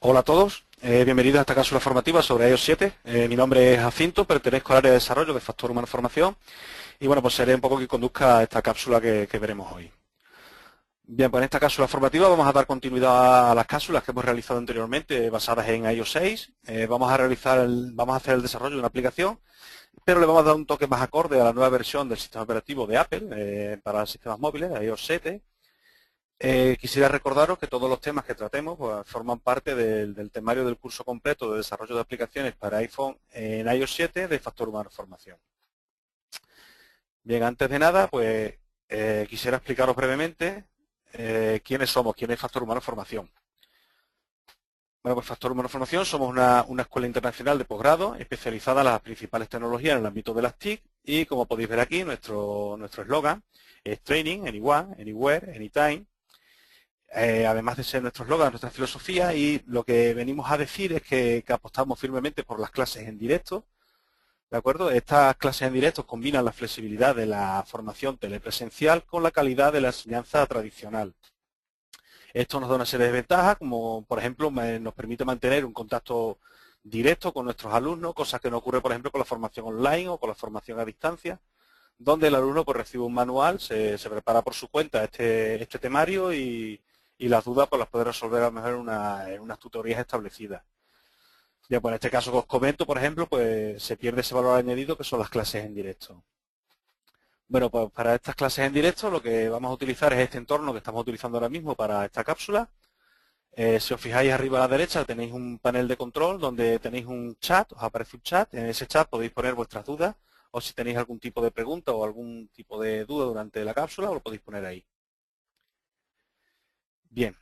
Hola a todos, bienvenidos a esta cápsula formativa sobre iOS 7. Mi nombre es Jacinto, pertenezco al área de desarrollo de Factor Humano Formación y bueno, pues seré un poco quien conduzca esta cápsula que veremos hoy. Bien, pues en esta cápsula formativa vamos a dar continuidad a las cápsulas que hemos realizado anteriormente basadas en iOS 6. Vamos a hacer el desarrollo de una aplicación, pero le vamos a dar un toque más acorde a la nueva versión del sistema operativo de Apple para sistemas móviles, iOS 7. Quisiera recordaros que todos los temas que tratemos pues, forman parte del temario del curso completo de desarrollo de aplicaciones para iPhone en iOS 7 de Factor Humano Formación. Bien, antes de nada, pues quisiera explicaros brevemente quiénes somos, quién es Factor Humano Formación. Bueno, pues Factor Humano Formación somos una escuela internacional de posgrado especializada en las principales tecnologías en el ámbito de las TIC y como podéis ver aquí, nuestro eslogan es Training, Anyone, Anywhere, Anytime. Además de ser nuestro eslogan, nuestra filosofía, y lo que venimos a decir es que apostamos firmemente por las clases en directo, ¿de acuerdo? Estas clases en directo combinan la flexibilidad de la formación telepresencial con la calidad de la enseñanza tradicional. Esto nos da una serie de ventajas, como por ejemplo nos permite mantener un contacto directo con nuestros alumnos, cosa que no ocurre por ejemplo con la formación online o con la formación a distancia, donde el alumno pues, recibe un manual, se prepara por su cuenta este temario y las dudas pues, las puede resolver a lo mejor en unas tutorías establecidas. Ya, pues en este caso que os comento, por ejemplo, pues se pierde ese valor añadido que son las clases en directo. Bueno, pues para estas clases en directo lo que vamos a utilizar es este entorno que estamos utilizando ahora mismo para esta cápsula. Si os fijáis arriba a la derecha tenéis un panel de control donde tenéis un chat, os aparece un chat, en ese chat podéis poner vuestras dudas o si tenéis algún tipo de pregunta o algún tipo de duda durante la cápsula, os lo podéis poner ahí. Bien.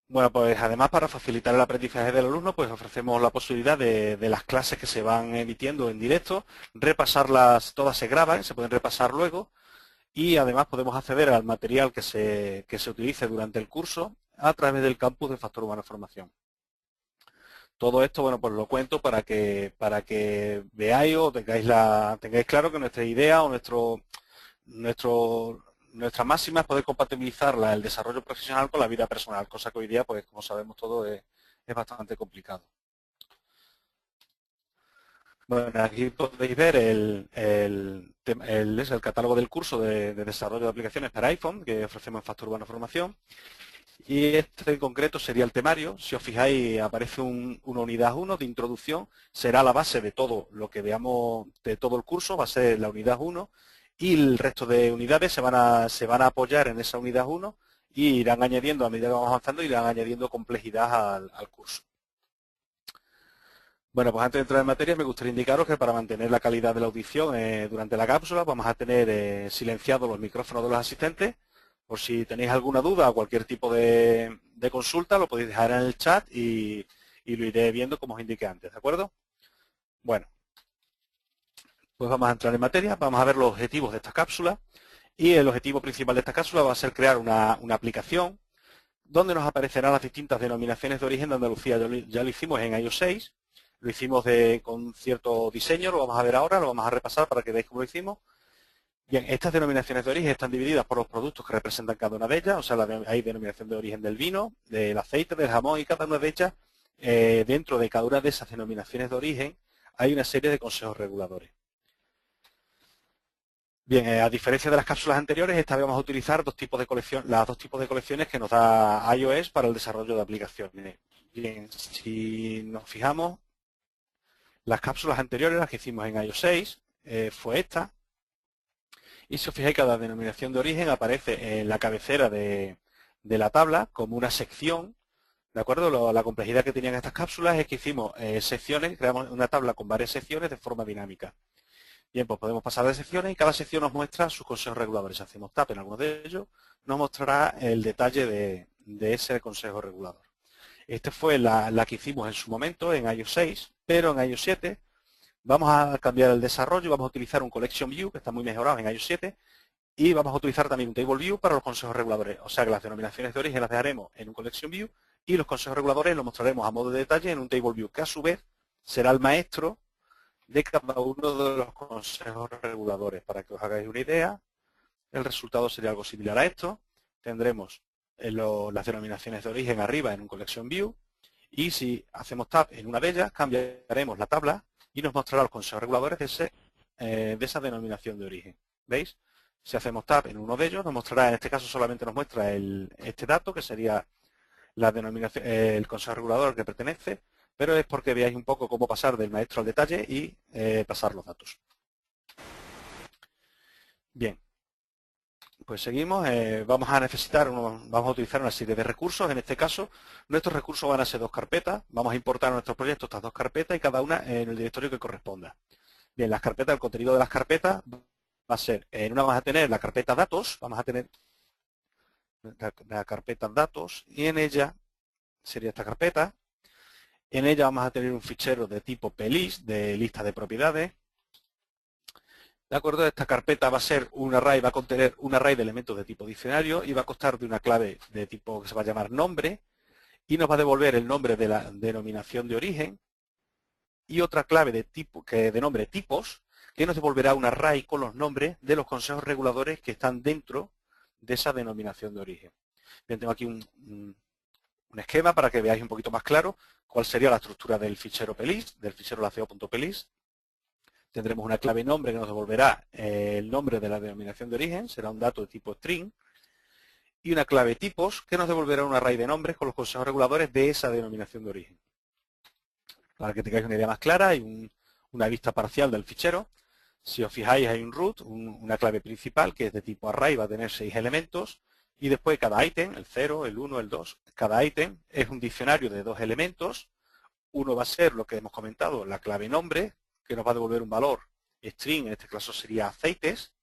Bueno, pues además para facilitar el aprendizaje del alumno, pues ofrecemos la posibilidad de las clases que se van emitiendo en directo, repasarlas, todas se graban, se pueden repasar luego y además podemos acceder al material que se utilice durante el curso a través del campus de Factor Humano Formación. Todo esto, bueno, pues lo cuento para que veáis o tengáis claro que nuestra idea o nuestra máxima es poder compatibilizar el desarrollo profesional con la vida personal, cosa que hoy día, pues como sabemos todos, es bastante complicado. Bueno, aquí podéis ver el catálogo del curso de desarrollo de aplicaciones para iPhone que ofrecemos en Factor Humano Formación. Y este en concreto sería el temario. Si os fijáis, aparece una unidad 1 de introducción. Será la base de todo lo que veamos de todo el curso, va a ser la unidad 1 y el resto de unidades se van a apoyar en esa unidad 1 y irán añadiendo, a medida que vamos avanzando, irán añadiendo complejidad al curso. Bueno, pues antes de entrar en materia me gustaría indicaros que para mantener la calidad de la audición durante la cápsula vamos a tener silenciados los micrófonos de los asistentes. Por si tenéis alguna duda o cualquier tipo de consulta, lo podéis dejar en el chat y lo iré viendo como os indiqué antes, ¿de acuerdo? Bueno, pues vamos a entrar en materia, vamos a ver los objetivos de esta cápsula y el objetivo principal de esta cápsula va a ser crear una aplicación donde nos aparecerán las distintas denominaciones de origen de Andalucía. Ya lo hicimos en iOS 6, lo hicimos con cierto diseño, lo vamos a ver ahora, lo vamos a repasar para que veáis cómo lo hicimos. Bien, estas denominaciones de origen están divididas por los productos que representan cada una de ellas, o sea, hay denominación de origen del vino, del aceite, del jamón y cada una de ellas, dentro de cada una de esas denominaciones de origen, hay una serie de consejos reguladores. Bien, a diferencia de las cápsulas anteriores, esta vez vamos a utilizar las dos tipos de colecciones que nos da iOS para el desarrollo de aplicaciones. Bien, si nos fijamos, las cápsulas anteriores, las que hicimos en iOS 6, fue esta. Y si os fijáis, cada denominación de origen aparece en la cabecera de la tabla como una sección. ¿De acuerdo? La complejidad que tenían estas cápsulas es que hicimos secciones, creamos una tabla con varias secciones de forma dinámica. Bien, pues podemos pasar de secciones y cada sección nos muestra sus consejos reguladores. Si hacemos tap en alguno de ellos, nos mostrará el detalle de ese consejo regulador. Esta fue la que hicimos en su momento en iOS 6, pero en iOS 7 vamos a cambiar el desarrollo, vamos a utilizar un Collection View, que está muy mejorado en iOS 7, y vamos a utilizar también un Table View para los consejos reguladores. O sea que las denominaciones de origen las dejaremos en un Collection View y los consejos reguladores los mostraremos a modo de detalle en un Table View, que a su vez será el maestro de cada uno de los consejos reguladores. Para que os hagáis una idea, el resultado sería algo similar a esto. Tendremos las denominaciones de origen arriba en un Collection View, y si hacemos tab en una de ellas, cambiaremos la tabla y nos mostrará los consejos reguladores de esa denominación de origen. ¿Veis? Si hacemos tab en uno de ellos, nos mostrará, en este caso solamente nos muestra este dato, que sería la denominación, el consejo regulador al que pertenece, pero es porque veáis un poco cómo pasar del maestro al detalle y pasar los datos. Bien, pues seguimos. Vamos a utilizar una serie de recursos. En este caso, nuestros recursos van a ser dos carpetas. Vamos a importar a nuestros proyectos estas dos carpetas y cada una en el directorio que corresponda. Bien, las carpetas, el contenido de las carpetas va a ser, en una vamos a tener la carpeta datos, vamos a tener la carpeta datos, y en ella sería esta carpeta. En ella vamos a tener un fichero de tipo plist, de lista de propiedades. De acuerdo, esta carpeta va a ser un array, va a contener un array de elementos de tipo diccionario y va a constar de una clave de tipo que se va a llamar nombre, y nos va a devolver el nombre de la denominación de origen, y otra clave de tipo de nombre tipos, que nos devolverá un array con los nombres de los consejos reguladores que están dentro de esa denominación de origen. Bien, tengo aquí un esquema para que veáis un poquito más claro cuál sería la estructura del fichero plist, del fichero laceo.plist. Tendremos una clave nombre que nos devolverá el nombre de la denominación de origen, será un dato de tipo string, y una clave tipos que nos devolverá un array de nombres con los consejos reguladores de esa denominación de origen. Para que tengáis una idea más clara, hay una vista parcial del fichero. Si os fijáis, hay un root, una clave principal que es de tipo array, va a tener 6 elementos, y después cada ítem, el 0, el 1, el 2, cada ítem es un diccionario de 2 elementos. Uno va a ser lo que hemos comentado, la clave nombre, que nos va a devolver un valor string, en este caso sería aceites,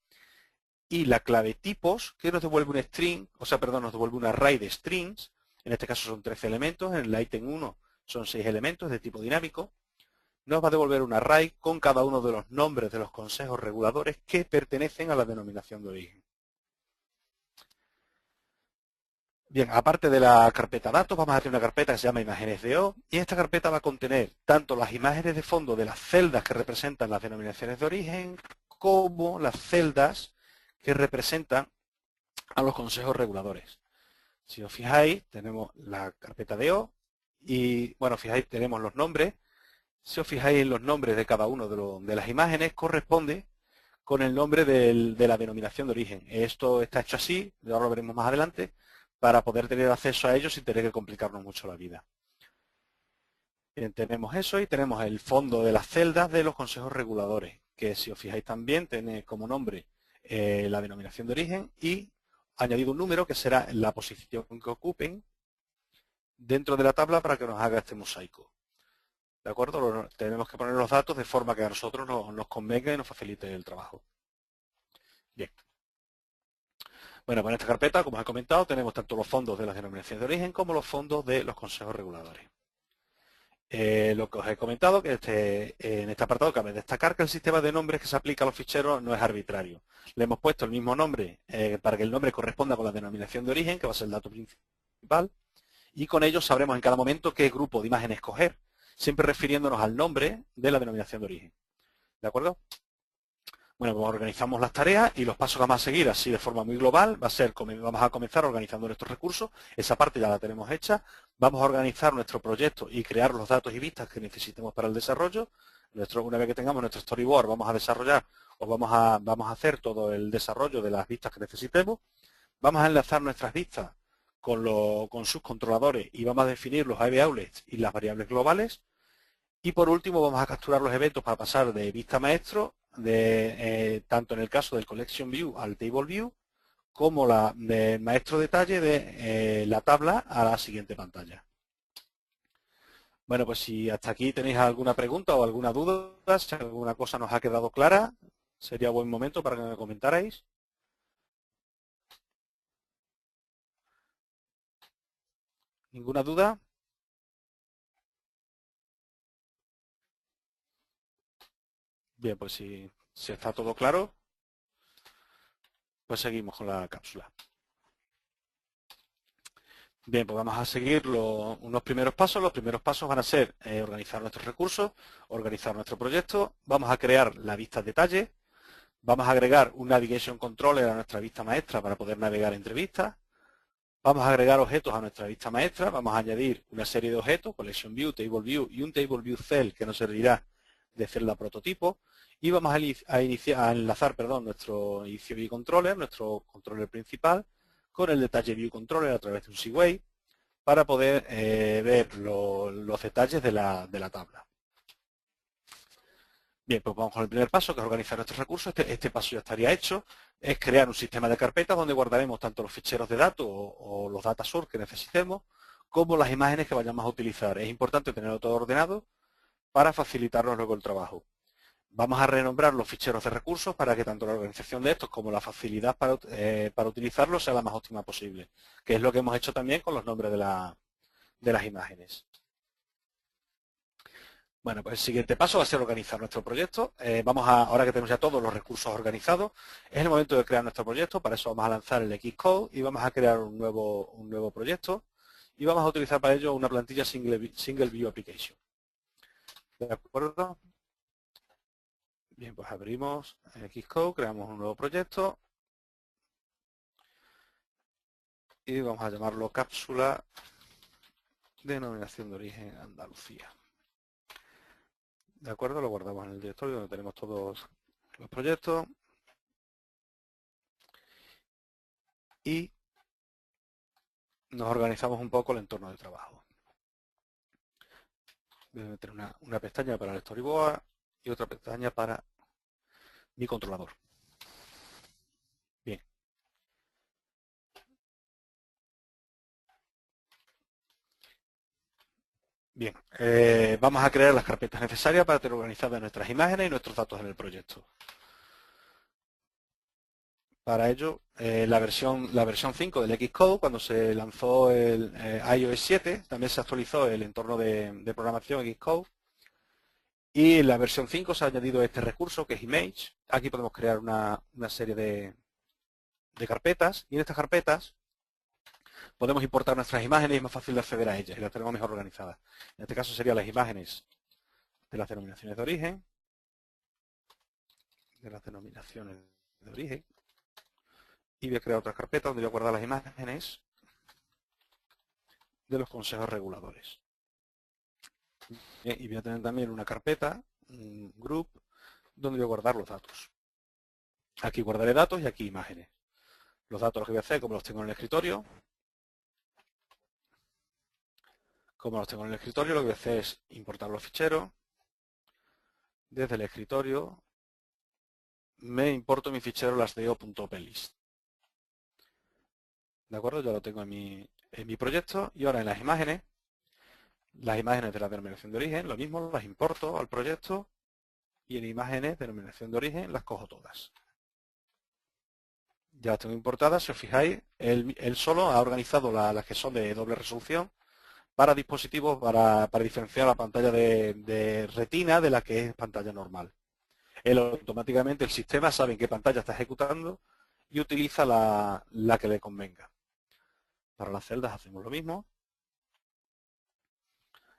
y la clave tipos, que nos devuelve un string, nos devuelve un array de strings, en este caso son 13 elementos, en el ítem 1 son 6 elementos de tipo dinámico. Nos va a devolver un array con cada uno de los nombres de los consejos reguladores que pertenecen a la denominación de origen. Bien, aparte de la carpeta datos, vamos a tener una carpeta que se llama imágenes DO, y esta carpeta va a contener tanto las imágenes de fondo de las celdas que representan las denominaciones de origen, como las celdas que representan a los consejos reguladores. Si os fijáis, tenemos la carpeta DO y, bueno, fijáis, tenemos los nombres. Si os fijáis en los nombres de cada uno de las imágenes, corresponde con el nombre de la denominación de origen. Esto está hecho así, ahora lo veremos más adelante, para poder tener acceso a ellos sin tener que complicarnos mucho la vida. Bien, tenemos eso y tenemos el fondo de las celdas de los consejos reguladores, que si os fijáis también tiene como nombre la denominación de origen y añadido un número que será la posición que ocupen dentro de la tabla para que nos haga este mosaico. ¿De acuerdo? Tenemos que poner los datos de forma que a nosotros nos convenga y nos facilite el trabajo. Bien. Bueno, pues en esta carpeta, como os he comentado, tenemos tanto los fondos de las denominaciones de origen como los fondos de los consejos reguladores. Lo que os he comentado, que en este apartado cabe destacar que el sistema de nombres que se aplica a los ficheros no es arbitrario. Le hemos puesto el mismo nombre para que el nombre corresponda con la denominación de origen, que va a ser el dato principal, y con ello sabremos en cada momento qué grupo de imagen escoger, siempre refiriéndonos al nombre de la denominación de origen. ¿De acuerdo? Bueno, pues organizamos las tareas y los pasos que vamos a seguir así de forma muy global va a ser, vamos a comenzar organizando nuestros recursos, esa parte ya la tenemos hecha, vamos a organizar nuestro proyecto y crear los datos y vistas que necesitemos para el desarrollo. Una vez que tengamos nuestro storyboard vamos a desarrollar o vamos a hacer todo el desarrollo de las vistas que necesitemos, vamos a enlazar nuestras vistas con sus controladores y vamos a definir los AV outlets y las variables globales. Y por último vamos a capturar los eventos para pasar de vista maestro, tanto en el caso del Collection View al Table View, como del maestro detalle de la tabla a la siguiente pantalla. Bueno, pues si hasta aquí tenéis alguna pregunta o alguna duda, si alguna cosa nos ha quedado clara, sería buen momento para que me comentarais. ¿Ninguna duda? Bien, pues si está todo claro, pues seguimos con la cápsula. Bien, pues vamos a seguir unos primeros pasos. Los primeros pasos van a ser organizar nuestros recursos, organizar nuestro proyecto, vamos a crear la vista detalle, vamos a agregar un Navigation Controller a nuestra vista maestra para poder navegar entre vistas, Vamos a agregar objetos a nuestra vista maestra, vamos a añadir una serie de objetos, Collection View, Table View y un Table View Cell que nos servirá de celda prototipo y vamos a enlazar nuestro inicio View Controller, nuestro controller principal, con el detalle View Controller a través de un Seaway para poder ver los detalles de la tabla. Bien, pues vamos con el primer paso, que es organizar nuestros recursos. Este paso ya estaría hecho. Es crear un sistema de carpetas donde guardaremos tanto los ficheros de datos o los data source que necesitemos, como las imágenes que vayamos a utilizar. Es importante tenerlo todo ordenado para facilitarnos luego el trabajo. Vamos a renombrar los ficheros de recursos para que tanto la organización de estos como la facilidad para utilizarlos sea la más óptima posible, que es lo que hemos hecho también con los nombres de las imágenes. Bueno, pues el siguiente paso va a ser organizar nuestro proyecto. Ahora que tenemos ya todos los recursos organizados, es el momento de crear nuestro proyecto. Para eso vamos a lanzar el Xcode y vamos a crear un nuevo proyecto. Y vamos a utilizar para ello una plantilla Single View Application. ¿De acuerdo? Bien, pues abrimos el Xcode, creamos un nuevo proyecto. Y vamos a llamarlo cápsula denominación de origen Andalucía. ¿De acuerdo? Lo guardamos en el directorio donde tenemos todos los proyectos. Y nos organizamos un poco el entorno de trabajo. Voy a meter una pestaña para el storyboard y otra pestaña para mi controlador. Bien. Bien, vamos a crear las carpetas necesarias para tener organizadas nuestras imágenes y nuestros datos en el proyecto. Para ello, la versión 5 del Xcode, cuando se lanzó el iOS 7, también se actualizó el entorno de programación Xcode. Y en la versión 5 se ha añadido este recurso que es Image. Aquí podemos crear una serie de carpetas y en estas carpetas podemos importar nuestras imágenes y es más fácil de acceder a ellas y las tenemos mejor organizadas. En este caso serían las imágenes de las denominaciones de origen, y voy a crear otra carpeta donde voy a guardar las imágenes de los consejos reguladores. Bien, y voy a tener también una carpeta, un group, donde voy a guardar los datos. Aquí guardaré datos y aquí imágenes. Los datos los que voy a hacer, como los tengo en el escritorio, lo que voy a hacer es importar los ficheros. Desde el escritorio me importo mi fichero lastdeo.plist. ¿De acuerdo? Ya lo tengo en mi proyecto y ahora en las imágenes de la denominación de origen, lo mismo, las importo al proyecto y en imágenes de denominación de origen las cojo todas. Ya las tengo importadas, si os fijáis, él solo ha organizado las que son de doble resolución para dispositivos, para diferenciar la pantalla de retina de la que es pantalla normal. Él automáticamente, el sistema sabe en qué pantalla está ejecutando y utiliza la que le convenga. Para las celdas hacemos lo mismo.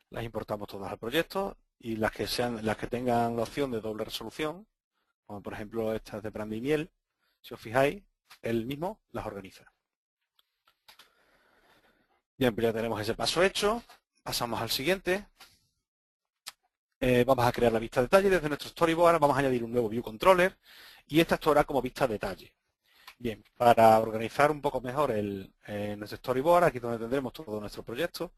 Las importamos todas al proyecto y las que tengan la opción de doble resolución, como por ejemplo estas de Brandy y Miel, si os fijáis, él mismo las organiza. Bien, pues ya tenemos ese paso hecho. Pasamos al siguiente. Vamos a crear la vista detalle desde nuestro storyboard. Vamos a añadir un nuevo view controller y esta actuará como vista detalle. Bien, para organizar un poco mejor nuestro storyboard, aquí donde tendremos todo nuestro proyecto,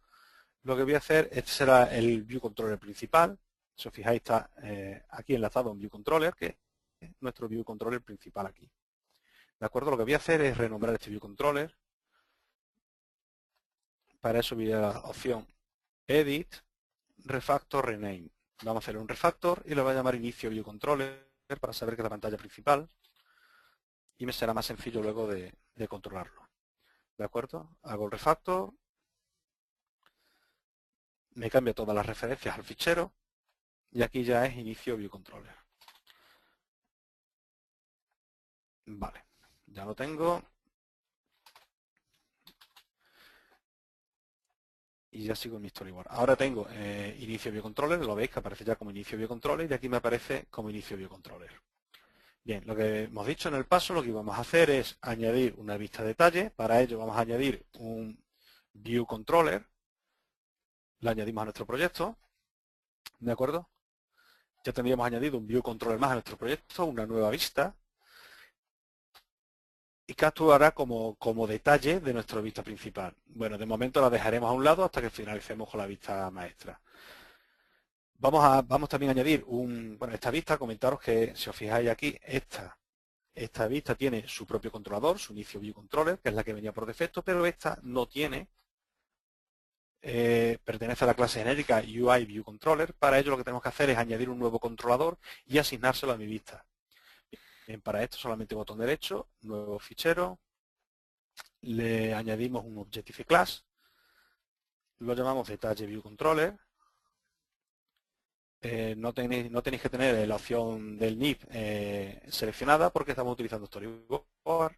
lo que voy a hacer, este será el view controller principal. Si os fijáis, está aquí enlazado un view controller, que es nuestro view controller principal aquí. ¿De acuerdo? Lo que voy a hacer es renombrar este view controller. Para eso voy a la opción Edit, Refactor, Rename. Vamos a hacer un refactor y lo voy a llamar Inicio View Controller para saber que es la pantalla principal y me será más sencillo luego de controlarlo. ¿De acuerdo? Hago el refactor, me cambia todas las referencias al fichero y aquí ya es Inicio View Controller. Vale, ya lo tengo. Y ya sigo en mi storyboard. Ahora tengo Inicio View Controller, lo veis que aparece ya como Inicio View Controller y aquí me aparece como Inicio View Controller. Bien, lo que hemos dicho en el paso, lo que vamos a hacer es añadir una vista detalle. Para ello vamos a añadir un View Controller. Lo añadimos a nuestro proyecto. ¿De acuerdo? Ya tendríamos añadido un View Controller más a nuestro proyecto, una nueva vista. Y que actuará como detalle de nuestra vista principal. Bueno, de momento la dejaremos a un lado hasta que finalicemos con la vista maestra. Vamos también a añadir esta vista, comentaros que si os fijáis aquí, esta vista tiene su propio controlador, su inicio View Controller, que es la que venía por defecto, pero esta no tiene, pertenece a la clase genérica UI View Controller. Para ello lo que tenemos que hacer es añadir un nuevo controlador y asignárselo a mi vista. Bien, para esto solamente botón derecho, nuevo fichero, le añadimos un Objective Class, lo llamamos Detalle View Controller. No tenéis que tener la opción del NIP seleccionada porque estamos utilizando Storyboard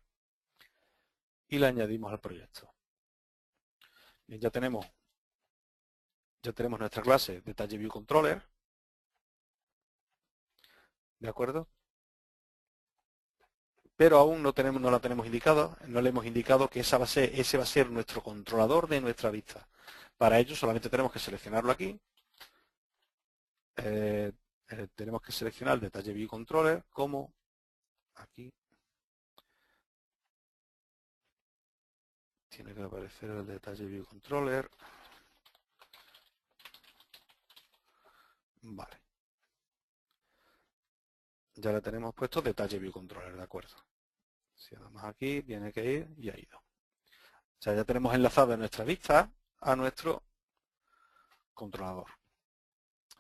y la añadimos al proyecto. Bien, ya tenemos nuestra clase Detalle View Controller. ¿De acuerdo? Pero aún no la tenemos indicado, no le hemos indicado que ese va a ser nuestro controlador de nuestra vista. Para ello solamente tenemos que seleccionarlo aquí. Tenemos que seleccionar el Detalle View Controller como aquí. Tiene que aparecer el Detalle View Controller. Vale. Ya le tenemos puesto Detalle View Controller, ¿de acuerdo? Si damos aquí, tiene que ir y ha ido. O sea, ya tenemos enlazado nuestra vista a nuestro controlador.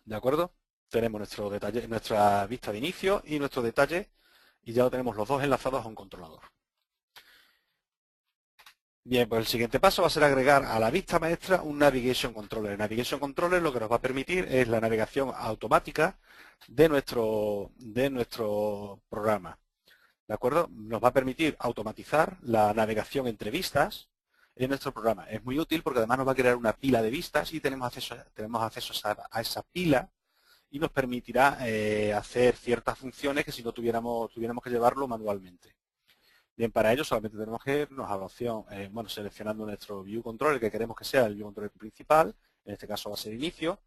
¿De acuerdo? Tenemos nuestra vista de inicio y nuestro detalle y ya lo tenemos los dos enlazados a un controlador. Bien, pues el siguiente paso va a ser agregar a la vista maestra un Navigation Controller. El Navigation Controller lo que nos va a permitir es la navegación automática de nuestro programa. ¿De acuerdo? Nos va a permitir automatizar la navegación entre vistas en nuestro programa. Es muy útil porque además nos va a crear una pila de vistas y tenemos acceso a esa pila y nos permitirá hacer ciertas funciones que si no tuviéramos que llevarlo manualmente. Bien, para ello solamente tenemos que irnos a la opción, seleccionando nuestro View Controller que queremos que sea el View Controller principal, en este caso va a ser inicio,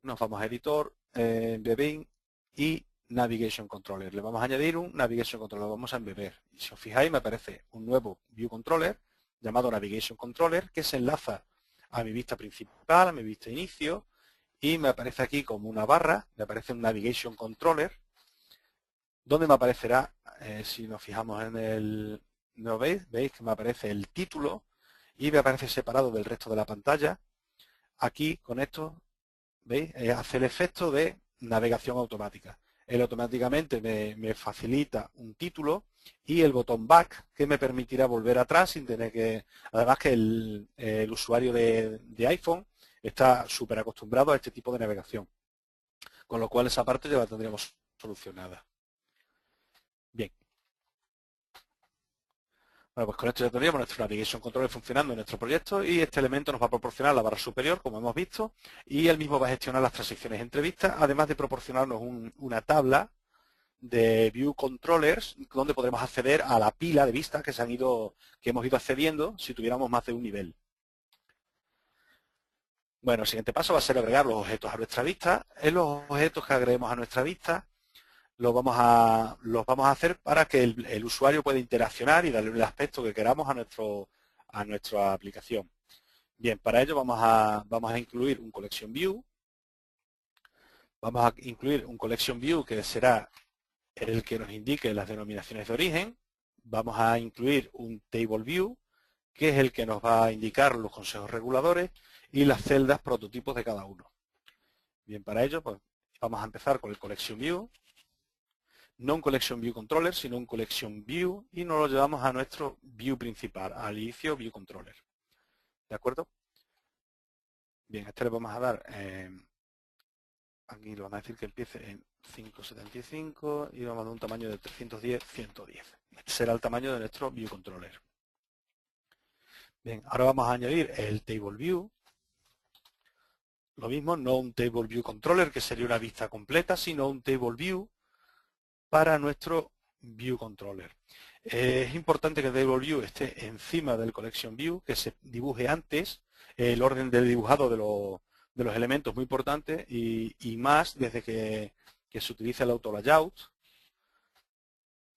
nos vamos a editor, Embed y Navigation Controller. Le vamos a añadir un Navigation Controller, lo vamos a embeber. Y si os fijáis me aparece un nuevo View Controller llamado Navigation Controller que se enlaza a mi vista principal, a mi vista inicio, y me aparece aquí como una barra, me aparece un Navigation Controller, donde me aparecerá, si nos fijamos en el, ¿no veis? Veis que me aparece el título y me aparece separado del resto de la pantalla. Aquí con esto, ¿veis? Hace el efecto de navegación automática. Él automáticamente me facilita un título y el botón back que me permitirá volver atrás sin tener que... Además que el usuario de iPhone está súper acostumbrado a este tipo de navegación. Con lo cual esa parte ya la tendríamos solucionada. Bien. Bueno, pues con esto ya tendríamos nuestro Navigation Controller funcionando en nuestro proyecto y este elemento nos va a proporcionar la barra superior, como hemos visto, y él mismo va a gestionar las transiciones entre vistas, además de proporcionarnos una tabla de View Controllers donde podremos acceder a la pila de vistas que hemos ido accediendo si tuviéramos más de un nivel. Bueno, el siguiente paso va a ser agregar los objetos a nuestra vista. En los objetos que agreguemos a nuestra vista los vamos a hacer para que el usuario pueda interaccionar y darle el aspecto que queramos a nuestra aplicación. Bien, para ello vamos a incluir un Collection View. Vamos a incluir un Collection View que será el que nos indique las denominaciones de origen. Vamos a incluir un Table View, que es el que nos va a indicar los consejos reguladores y las celdas prototipos de cada uno. Bien, para ello pues, vamos a empezar con el Collection View. No un Collection View Controller, sino un Collection View y nos lo llevamos a nuestro View principal, al inicio View Controller. ¿De acuerdo? Bien, este le vamos a dar, aquí le vamos a decir que empiece en 575 y vamos a dar un tamaño de 310, 110. Este será el tamaño de nuestro View Controller. Bien, ahora vamos a añadir el Table View. Lo mismo, no un Table View Controller, que sería una vista completa, sino un Table View para nuestro View Controller. Es importante que el Table View esté encima del Collection View, que se dibuje antes. El orden de dibujado de los elementos es muy importante y más desde que se utiliza el Auto Layout.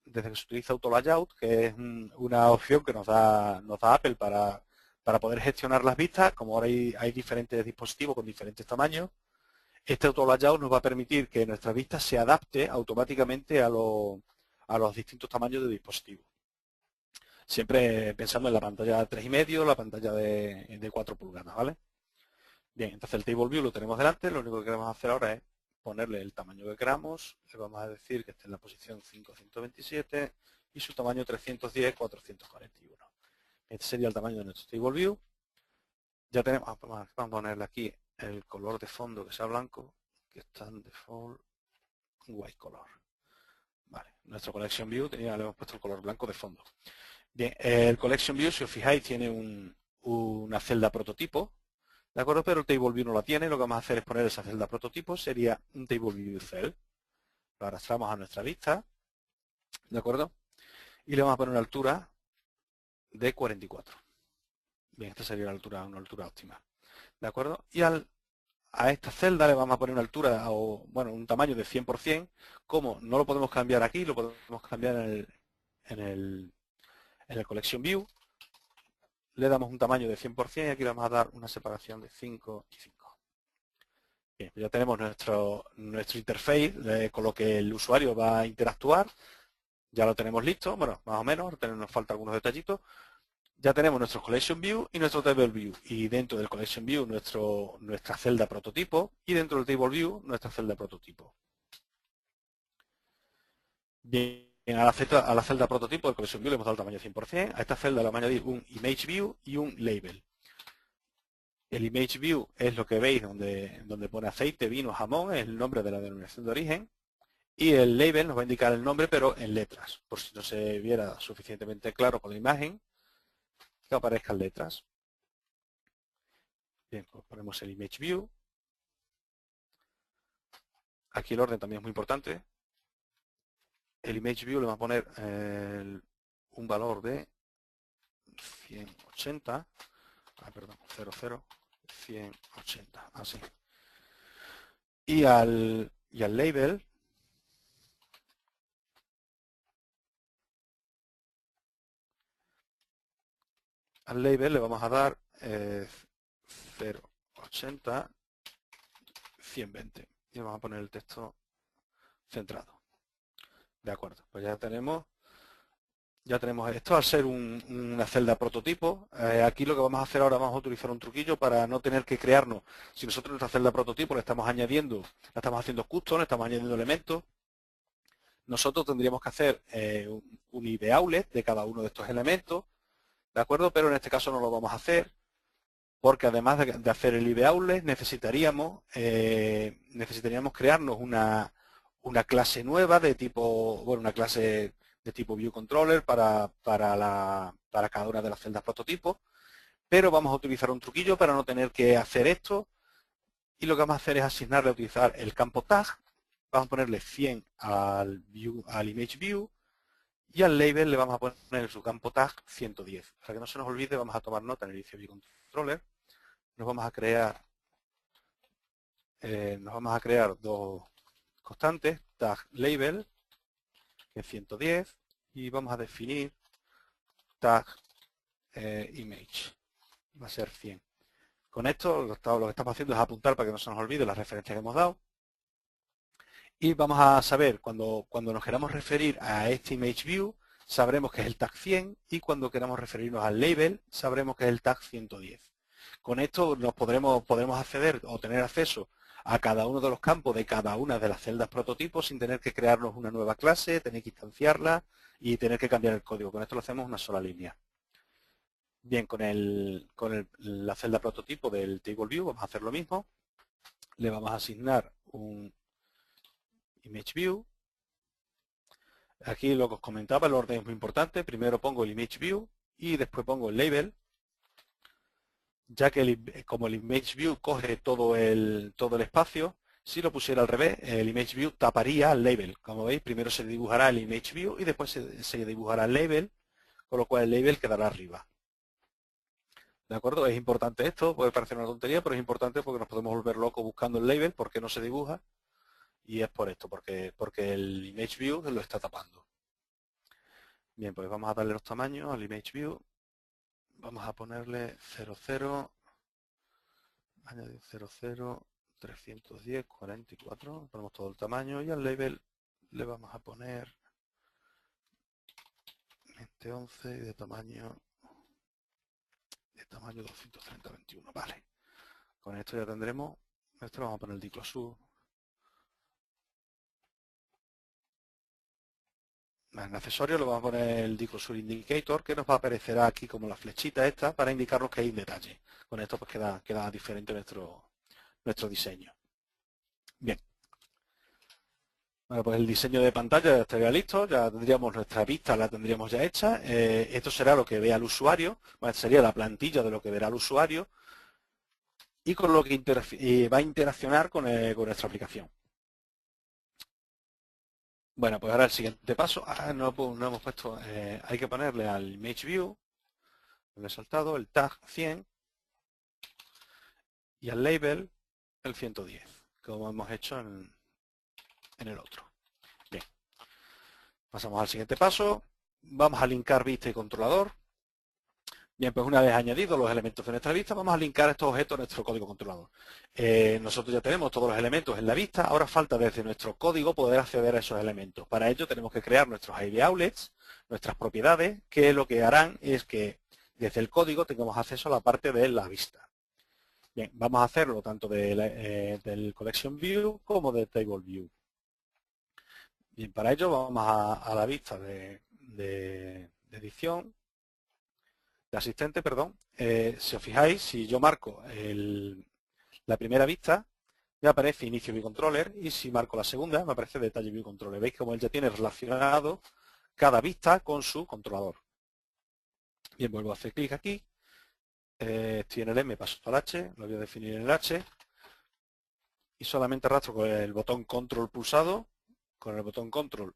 Desde que se utiliza Auto Layout, que es una opción que nos da Apple para poder gestionar las vistas. Como ahora hay diferentes dispositivos con diferentes tamaños, este Auto Layout nos va a permitir que nuestra vista se adapte automáticamente a los distintos tamaños de dispositivo. Siempre pensando en la pantalla 3,5, la pantalla de 4 pulgadas, ¿vale? Bien, entonces el Table View lo tenemos delante, lo único que queremos hacer ahora es ponerle el tamaño que queramos, le vamos a decir que esté en la posición 527 y su tamaño 310, 441. Este sería el tamaño de nuestro Table View. Ya tenemos, vamos a ponerle aquí el color de fondo que sea blanco, que está en default white color. Vale, nuestro Collection View le hemos puesto el color blanco de fondo. Bien, el Collection View, si os fijáis, tiene una celda prototipo, ¿de acuerdo? Pero el Table View no la tiene. Lo que vamos a hacer es poner esa celda prototipo, sería un Table View Cell. Lo arrastramos a nuestra vista, ¿de acuerdo? Y le vamos a poner una altura de 44. Bien, esta sería una altura óptima, ¿de acuerdo? Y a esta celda le vamos a poner una altura, o bueno, un tamaño de 100%. Como no lo podemos cambiar aquí, lo podemos cambiar en el Collection View. Le damos un tamaño de 100% y aquí le vamos a dar una separación de 5 y 5. Bien, ya tenemos nuestro interface con lo que el usuario va a interactuar. Ya lo tenemos listo, bueno, más o menos, nos faltan algunos detallitos. Ya tenemos nuestro Collection View y nuestro Table View. Y dentro del Collection View nuestra celda prototipo y dentro del Table View nuestra celda prototipo. Bien, a la celda prototipo del Collection View le hemos dado el tamaño 100%. A esta celda le vamos a añadir un Image View y un Label. El Image View es lo que veis donde pone aceite, vino, jamón, es el nombre de la denominación de origen. Y el label nos va a indicar el nombre, pero en letras, por si no se viera suficientemente claro con la imagen, que aparezcan letras. Bien, pues ponemos el Image View. Aquí el orden también es muy importante. El Image View le va a poner un valor de 180, perdón, 00, 180, así. Y al label le vamos a dar 080, 120. Y vamos a poner el texto centrado. De acuerdo, pues ya tenemos esto. Al ser una celda prototipo, aquí lo que vamos a hacer ahora, vamos a utilizar un truquillo para no tener que crearnos. Si nosotros nuestra celda prototipo le estamos añadiendo, la estamos haciendo custom, le estamos añadiendo elementos, nosotros tendríamos que hacer un IB outlet de cada uno de estos elementos, ¿de acuerdo? Pero en este caso no lo vamos a hacer, porque además de hacer el IB outlet necesitaríamos crearnos una clase nueva de tipo, bueno, una clase de tipo View Controller para cada una de las celdas prototipo, pero vamos a utilizar un truquillo para no tener que hacer esto, y lo que vamos a hacer es asignarle a utilizar el campo tag. Vamos a ponerle 100 al Image View, y al label le vamos a poner su campo tag 110. Para que no se nos olvide, vamos a tomar nota en el inicio View Controller. Nos vamos a crear dos constantes, tag label, que es 110, y vamos a definir tag image, va a ser 100. Con esto lo que estamos haciendo es apuntar para que no se nos olvide las referencias que hemos dado. Y vamos a saber, cuando nos queramos referir a este image view, sabremos que es el tag 100, y cuando queramos referirnos al label, sabremos que es el tag 110. Con esto podremos acceder o tener acceso a cada uno de los campos de cada una de las celdas prototipos sin tener que crearnos una nueva clase, tener que instanciarla y tener que cambiar el código. Con esto lo hacemos una sola línea. Bien, con la celda prototipo del Table View vamos a hacer lo mismo. Le vamos a asignar un Image View. Aquí lo que os comentaba, el orden es muy importante. Primero pongo el Image View y después pongo el label, ya que como el Image View coge todo el espacio, Si lo pusiera al revés, el Image View taparía el label. Como veis, primero se dibujará el Image View y después se dibujará el label, con lo cual el label quedará arriba. ¿De acuerdo? Es importante esto, puede parecer una tontería, pero es importante porque nos podemos volver locos buscando el label, porque no se dibuja, y es por esto, porque el Image View lo está tapando. Bien, pues vamos a darle los tamaños al Image View. Vamos a ponerle 00, añadir 00, 310, 44, ponemos todo el tamaño y al label le vamos a poner 2011 y de tamaño 230, 21, vale. Con esto ya tendremos, esto lo vamos a poner el diclosur. En accesorio le vamos a poner el diclosur indicator, que nos va a aparecer aquí como la flechita esta para indicarnos que hay un detalle. Con esto pues queda diferente nuestro diseño. Bien. Bueno, pues el diseño de pantalla ya estaría listo, ya tendríamos nuestra vista, la tendríamos ya hecha. Esto será lo que vea el usuario, sería la plantilla de lo que verá el usuario y con lo que va a interaccionar con nuestra aplicación. Bueno, pues ahora el siguiente paso, no hemos puesto, hay que ponerle al Image View, le he saltado el tag 100 y al label el 110, como hemos hecho en el otro. Bien, pasamos al siguiente paso, vamos a linkar vista y controlador. Bien, pues una vez añadidos los elementos de nuestra vista, vamos a linkar estos objetos a nuestro código controlador. Nosotros ya tenemos todos los elementos en la vista, ahora falta desde nuestro código poder acceder a esos elementos. Para ello tenemos que crear nuestros ID outlets, nuestras propiedades, que lo que harán es que desde el código tengamos acceso a la parte de la vista. Bien, vamos a hacerlo tanto del Collection View como del Table View. Bien, para ello vamos a la vista de edición, de asistente, perdón. Si os fijáis, si yo marco la primera vista, me aparece Inicio View Controller y si marco la segunda, me aparece Detalle View Controller. Veis como él ya tiene relacionado cada vista con su controlador. Bien, vuelvo a hacer clic aquí. Estoy en el M, paso al H, lo voy a definir en el H y solamente arrastro con el botón Control pulsado, con el botón Control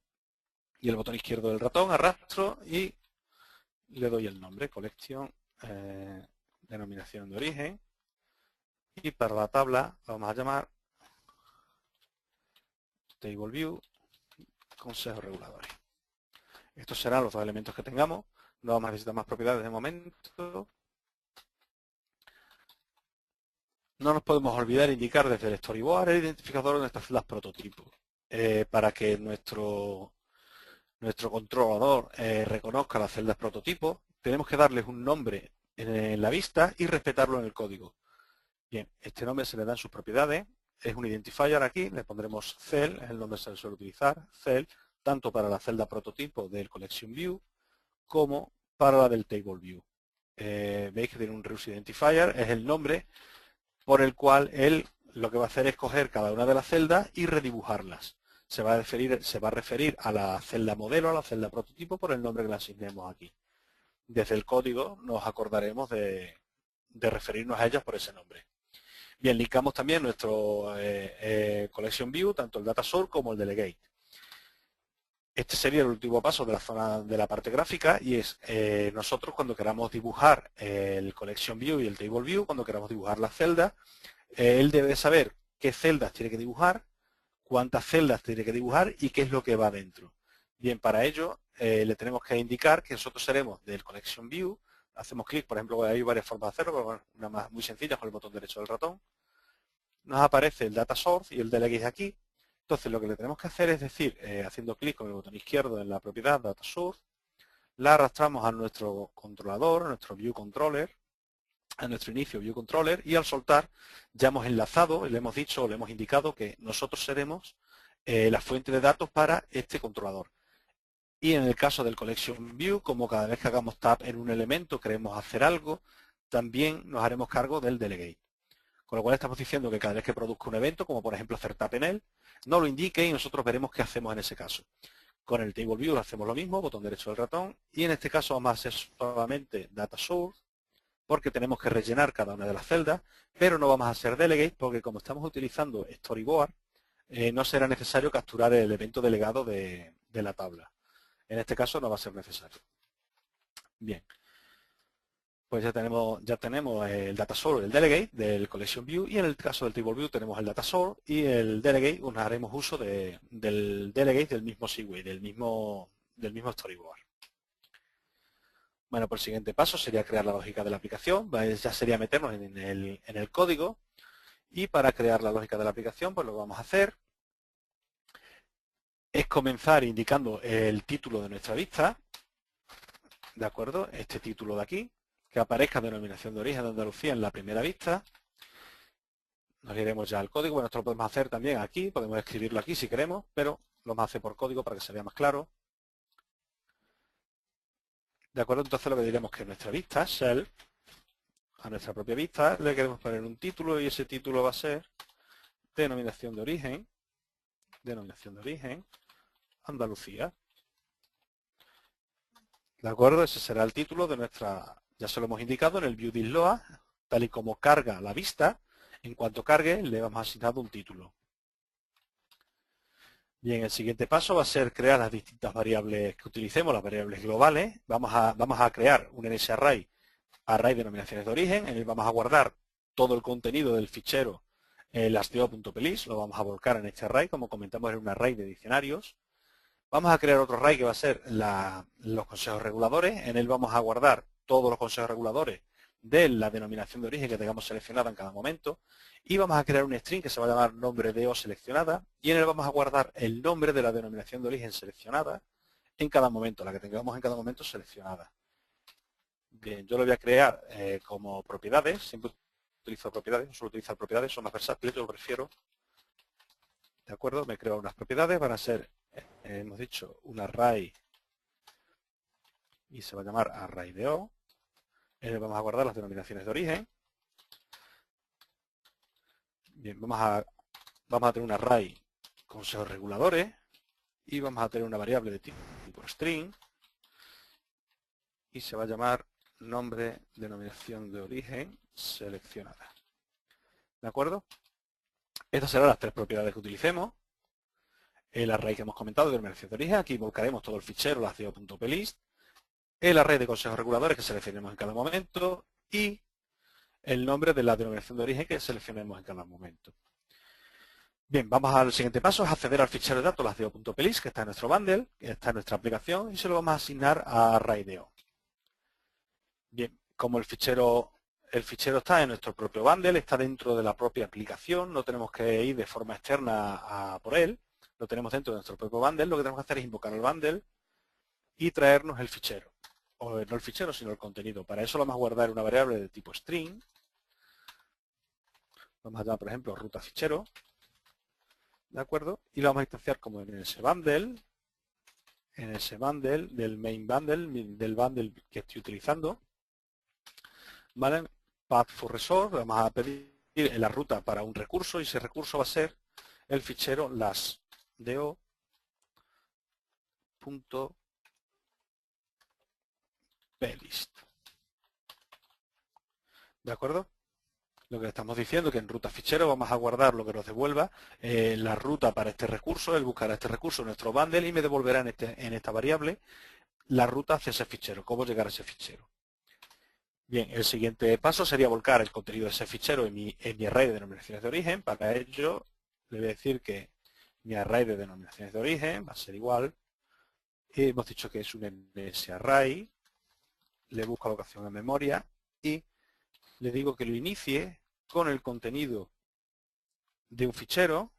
y el botón izquierdo del ratón, arrastro y le doy el nombre, colección, denominación de origen, y para la tabla vamos a llamar Table View, consejos reguladores. Estos serán los dos elementos que tengamos, no vamos a necesitar más propiedades de momento. No nos podemos olvidar indicar desde el storyboard el identificador de nuestras celdas prototipo, para que nuestro controlador reconozca las celdas prototipo, tenemos que darles un nombre en la vista y respetarlo en el código. Bien, este nombre se le dan sus propiedades, es un identifier aquí, le pondremos cell, es el nombre que se suele utilizar, cell, tanto para la celda prototipo del Collection View como para la del Table View. Veis que tiene un reuse identifier, es el nombre por el cual él lo que va a hacer es coger cada una de las celdas y redibujarlas. Se va a referir a la celda modelo, a la celda prototipo, por el nombre que le asignemos aquí. Desde el código nos acordaremos de referirnos a ellas por ese nombre. Bien, linkamos también nuestro Collection View, tanto el Data Source como el Delegate. Este sería el último paso de la zona de la parte gráfica y es nosotros cuando queramos dibujar el Collection View y el Table View, cuando queramos dibujar las celdas, él debe saber qué celdas tiene que dibujar, cuántas celdas tiene que dibujar y qué es lo que va dentro. Bien, para ello le tenemos que indicar que nosotros seremos del Collection View, hacemos clic, por ejemplo, hay varias formas de hacerlo, pero bueno, una más muy sencilla con el botón derecho del ratón. Nos aparece el Data Source y el Delegate aquí. Entonces lo que le tenemos que hacer es decir, haciendo clic con el botón izquierdo en la propiedad Data Source, la arrastramos a nuestro controlador, a nuestro View Controller, a nuestro inicio View Controller y al soltar ya hemos enlazado, le hemos dicho, le hemos indicado que nosotros seremos la fuente de datos para este controlador. Y en el caso del Collection View, como cada vez que hagamos tap en un elemento queremos hacer algo, también nos haremos cargo del Delegate. Con lo cual estamos diciendo que cada vez que produzca un evento, como por ejemplo hacer tap en él, no lo indique y nosotros veremos qué hacemos en ese caso. Con el Table View hacemos lo mismo, botón derecho del ratón, y en este caso vamos a hacer solamente Data Source, porque tenemos que rellenar cada una de las celdas, pero no vamos a hacer delegate porque como estamos utilizando storyboard, no será necesario capturar el evento delegado de la tabla. En este caso no va a ser necesario. Bien, pues ya tenemos el data source, el delegate del collection view, y en el caso del table view tenemos el data source y el delegate. Haremos uso del delegate del mismo segue, del mismo storyboard. Bueno, pues el siguiente paso sería crear la lógica de la aplicación. Ya sería meternos en el código, y para crear la lógica de la aplicación, pues lo que vamos a hacer es comenzar indicando el título de nuestra vista, ¿de acuerdo? Este título de aquí, que aparezca denominación de origen de Andalucía en la primera vista. Nos iremos ya al código. Bueno, esto lo podemos hacer también aquí, podemos escribirlo aquí si queremos, pero lo vamos a hacer por código para que se vea más claro. ¿De acuerdo? Entonces lo que diremos que nuestra vista, self, a nuestra propia vista, le queremos poner un título, y ese título va a ser denominación de origen, Andalucía. ¿De acuerdo? Ese será el título de nuestra, ya se lo hemos indicado en el view disloa, tal y como carga la vista. En cuanto cargue, le vamos a asignar un título. Bien, el siguiente paso va a ser crear las distintas variables que utilicemos, las variables globales. Vamos a crear un NSArray, array de denominaciones de origen. En él vamos a guardar todo el contenido del fichero lastio.plist, lo vamos a volcar en este array, como comentamos, en un array de diccionarios. Vamos a crear otro array que va a ser los consejos reguladores. En él vamos a guardar todos los consejos reguladores de la denominación de origen que tengamos seleccionada en cada momento. Y vamos a crear un string que se va a llamar nombre de o seleccionada. Y en él vamos a guardar el nombre de la denominación de origen seleccionada en cada momento, la que tengamos en cada momento seleccionada. Bien, yo lo voy a crear como propiedades. Siempre utilizo propiedades, no suelo utilizar propiedades, son más versátiles, yo lo prefiero. ¿De acuerdo? Me creo unas propiedades, van a ser, hemos dicho, un array, y se va a llamar array de o. En él vamos a guardar las denominaciones de origen. Bien, vamos a tener un array con consejos reguladores, y vamos a tener una variable de tipo string, y se va a llamar nombre denominación de origen seleccionada. ¿De acuerdo? Estas serán las tres propiedades que utilicemos. El array que hemos comentado de denominación de origen, aquí volcaremos todo el fichero lastio.plist, el array de consejos reguladores que seleccionemos en cada momento, y el nombre de la denominación de origen que seleccionemos en cada momento. Bien, vamos al siguiente paso, es acceder al fichero de datos lastio.plist, que está en nuestro bundle, que está en nuestra aplicación, y se lo vamos a asignar a array de o. Bien, como el fichero está en nuestro propio bundle, está dentro de la propia aplicación, no tenemos que ir de forma externa a por él, lo tenemos dentro de nuestro propio bundle. Lo que tenemos que hacer es invocar el bundle y traernos el fichero, o no el fichero, sino el contenido. Para eso lo vamos a guardar una variable de tipo string. Vamos a llamar, por ejemplo, ruta fichero, ¿de acuerdo? Y lo vamos a instanciar como en ese bundle del main bundle, del bundle que estoy utilizando. ¿Vale? Path for resource, vamos a pedir la ruta para un recurso, y ese recurso va a ser el fichero lastio.plist. ¿De acuerdo? Lo que estamos diciendo es que en ruta fichero vamos a guardar lo que nos devuelva la ruta para este recurso. Él buscará este recurso en nuestro bundle y me devolverá en esta variable la ruta hacia ese fichero, cómo llegar a ese fichero. Bien, el siguiente paso sería volcar el contenido de ese fichero en mi array de denominaciones de origen. Para ello le voy a decir que mi array de denominaciones de origen va a ser igual. Hemos dicho que es un NSArray. Le busco alocación en memoria y le digo que lo inicie con el contenido de un fichero,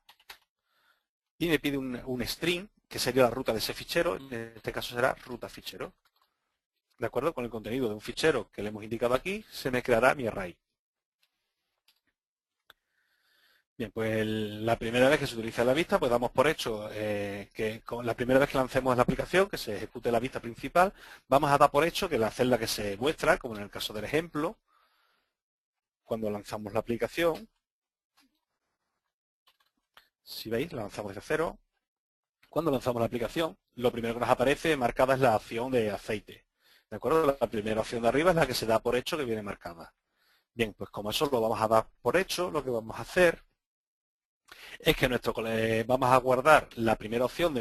y me pide un string, que sería la ruta de ese fichero. En este caso será ruta fichero. De acuerdo, con el contenido de un fichero que le hemos indicado aquí, se me creará mi array. Bien, pues la primera vez que se utiliza la vista, pues damos por hecho que la primera vez que lancemos la aplicación, que se ejecute la vista principal, vamos a dar por hecho que la celda que se muestra, como en el caso del ejemplo, cuando lanzamos la aplicación, si veis, la lanzamos desde cero. Cuando lanzamos la aplicación, lo primero que nos aparece marcada es la acción de aceite. ¿De acuerdo? La primera opción de arriba es la que se da por hecho que viene marcada. Bien, pues como eso lo vamos a dar por hecho, lo que vamos a hacer es que vamos a guardar la primera opción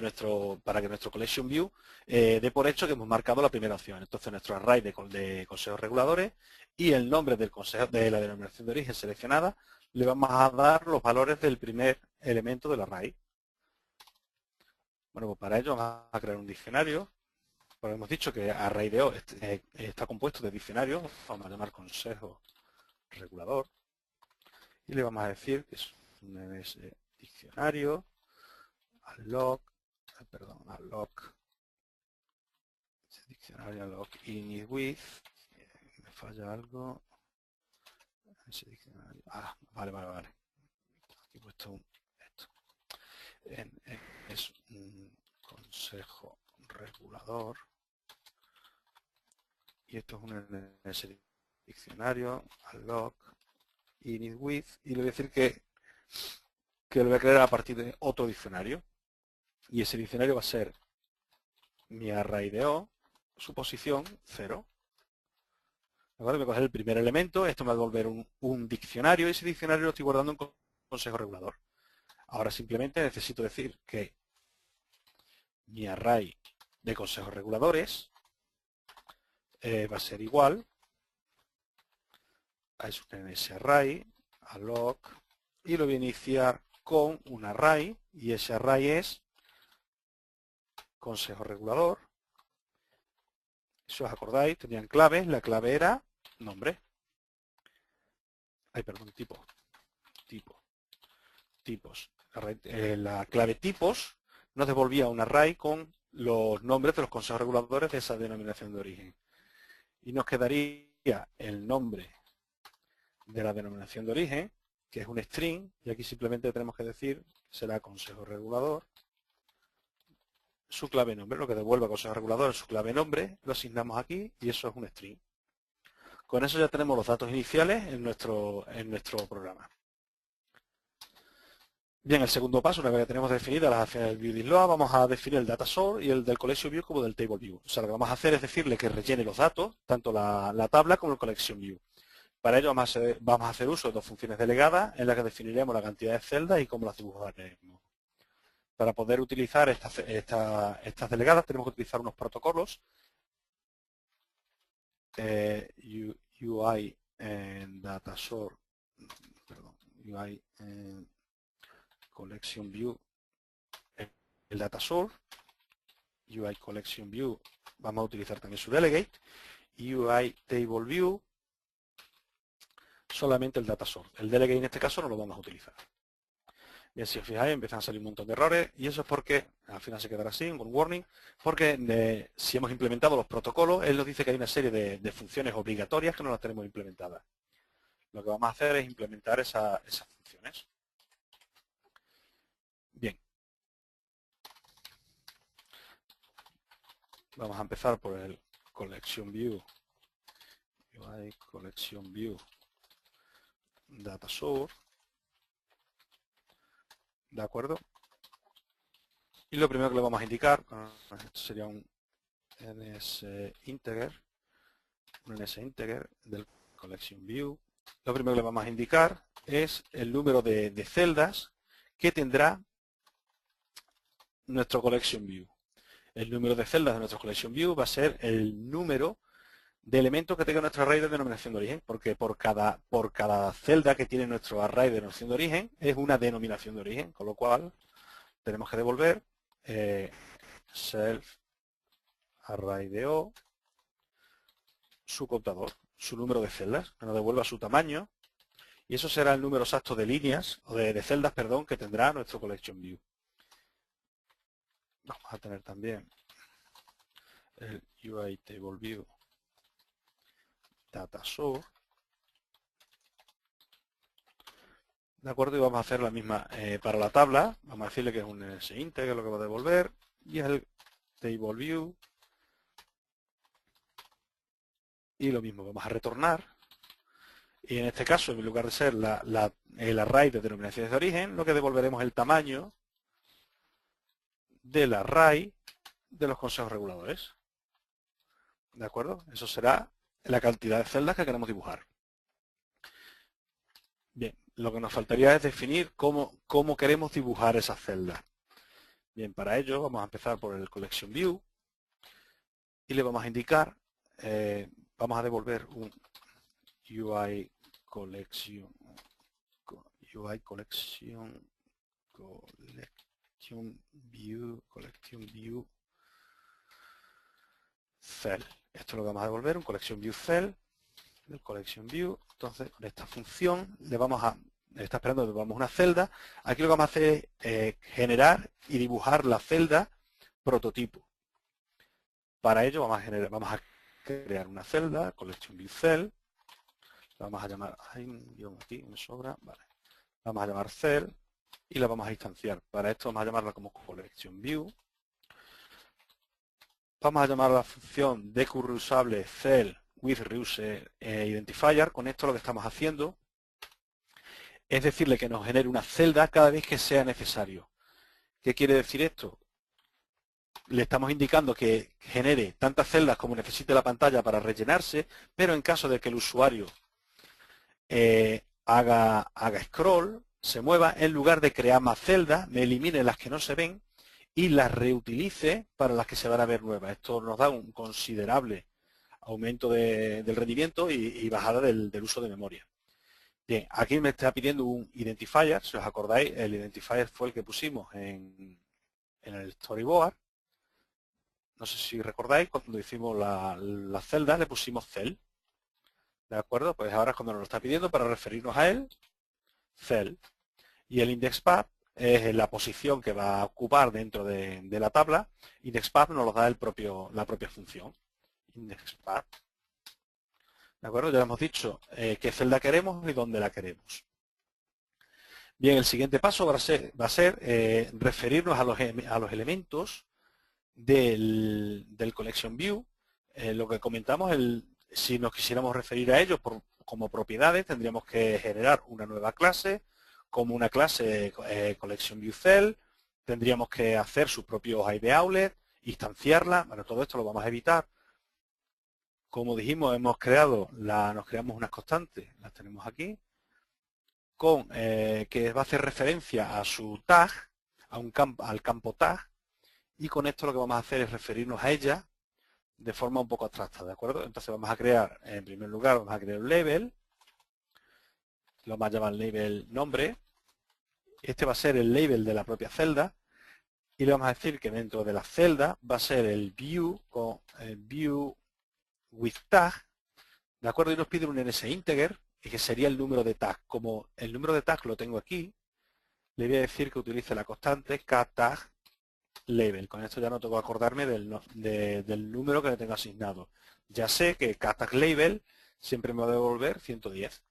para que nuestro collection view dé por hecho que hemos marcado la primera opción. Entonces nuestro array de consejos reguladores y el nombre del consejo de la denominación de origen seleccionada le vamos a dar los valores del primer elemento del array. Bueno, pues para ello vamos a crear un diccionario. Pues hemos dicho que array.o está compuesto de diccionarios, vamos a llamar consejo regulador y le vamos a decir que es un ms diccionario alloc diccionario alloc init.with, me falla algo, ese diccionario, vale, aquí he puesto esto, es un consejo regulador y esto es un ns diccionario alloc init.with y le voy a decir que lo voy a crear a partir de otro diccionario y ese diccionario va a ser mi array.o, su posición 0. Voy a coger el primer elemento, esto me va a devolver un diccionario y ese diccionario lo estoy guardando en consejo regulador. Ahora simplemente necesito decir que mi array de consejos reguladores va a ser igual a ese array, alloc, y lo voy a iniciar con un array y ese array es consejo regulador. Si os acordáis, tenían claves, la clave era nombre. Tipos. La clave tipos nos devolvía un array con los nombres de los consejos reguladores de esa denominación de origen. Y nos quedaría el nombre de la denominación de origen, que es un string, y aquí simplemente tenemos que decir que será consejo regulador, su clave nombre, lo que devuelve a consejo regulador es su clave nombre, lo asignamos aquí y eso es un string. Con eso ya tenemos los datos iniciales en nuestro programa. Bien, el segundo paso, una vez que tenemos definidas las acciones del view.disload, vamos a definir el data source y el del collection view como del table view. O sea, lo que vamos a hacer es decirle que rellene los datos, tanto la tabla como el collection view. Para ello vamos a hacer uso de dos funciones delegadas en las que definiremos la cantidad de celdas y cómo las dibujaremos. Para poder utilizar estas delegadas tenemos que utilizar unos protocolos UI en data source, UI en collection view, el data source, UI collection view, vamos a utilizar también su delegate, y UI table view, solamente el data source. El delegate en este caso no lo vamos a utilizar. Bien, si os fijáis, empiezan a salir un montón de errores y eso es porque, al final se quedará así, con un warning, porque si hemos implementado los protocolos, él nos dice que hay una serie de funciones obligatorias que no las tenemos implementadas. Lo que vamos a hacer es implementar esas funciones. Bien. Vamos a empezar por el collection view, UI collection view, data source. ¿De acuerdo? Y lo primero que le vamos a indicar, esto sería un ns integer del collection view. Lo primero que le vamos a indicar es el número de celdas que tendrá nuestro collection view. El número de celdas de nuestro collection view va a ser el número de elementos que tenga nuestro array de denominación de origen, porque por cada celda que tiene nuestro array de denominación de origen es una denominación de origen, con lo cual tenemos que devolver self array.o su contador, su número de celdas, que nos devuelva su tamaño, y eso será el número exacto de líneas, o de celdas, perdón, que tendrá nuestro collection view. Vamos a tener también el UI table view data source. ¿De acuerdo? Y vamos a hacer la misma para la tabla. Vamos a decirle que es un integer lo que va a devolver. Y es el table view. Y lo mismo, vamos a retornar. Y en este caso, en lugar de ser el array de denominaciones de origen, lo que devolveremos es el tamaño del array de los consejos reguladores. ¿De acuerdo? Eso será la cantidad de celdas que queremos dibujar. Bien, lo que nos faltaría es definir cómo queremos dibujar esas celdas. Bien, para ello vamos a empezar por el Collection View y le vamos a indicar, vamos a devolver un UI Collection View Cell. Esto lo vamos a devolver, un Collection View Cell del Collection View. Entonces, con esta función está esperando que devolvamos una celda. Aquí lo que vamos a hacer es generar y dibujar la celda prototipo. Para ello vamos a crear una celda, Collection View Cell. La vamos a llamar, hay un guión aquí, me sobra, vale. Vamos a llamar Cell y la vamos a instanciar. Para esto vamos a llamarla como Collection View. Vamos a llamar a la función decurreusable Cell with reuse identifier. Con esto lo que estamos haciendo es decirle que nos genere una celda cada vez que sea necesario. ¿Qué quiere decir esto? Le estamos indicando que genere tantas celdas como necesite la pantalla para rellenarse, pero en caso de que el usuario haga scroll, se mueva, en lugar de crear más celdas, me elimine las que no se ven y las reutilice para las que se van a ver nuevas. Esto nos da un considerable aumento del rendimiento y bajada del uso de memoria. Bien, aquí me está pidiendo un identifier, si os acordáis, el identifier fue el que pusimos en el storyboard. No sé si recordáis, cuando hicimos las celdas le pusimos cell. ¿De acuerdo? Pues ahora es cuando nos lo está pidiendo para referirnos a él, cell. Y el indexpath es la posición que va a ocupar dentro de la tabla. Indexpath nos lo da la propia función. Indexpath. ¿De acuerdo? Ya hemos dicho qué celda queremos y dónde la queremos. Bien, el siguiente paso va a ser referirnos a los elementos del Collection View. Lo que comentamos, si nos quisiéramos referir a ellos como propiedades, tendríamos que generar una nueva clase, como una clase Collection View Cell, tendríamos que hacer sus propios ID outlet, instanciarla. Bueno, todo esto lo vamos a evitar. Como dijimos, nos creamos unas constantes, las tenemos aquí, que va a hacer referencia a su tag, al campo tag, y con esto lo que vamos a hacer es referirnos a ella de forma un poco abstracta, ¿de acuerdo? Entonces vamos a crear, en primer lugar, vamos a crear un label, lo vamos a llamar label nombre. Este va a ser el label de la propia celda y le vamos a decir que dentro de la celda va a ser el view con el view with tag, ¿de acuerdo? Y nos pide un NSInteger y que sería el número de tag. Como el número de tag lo tengo aquí, le voy a decir que utilice la constante ktag label. Con esto ya no tengo que acordarme del número que le tengo asignado. Ya sé que ktag label siempre me va a devolver 110.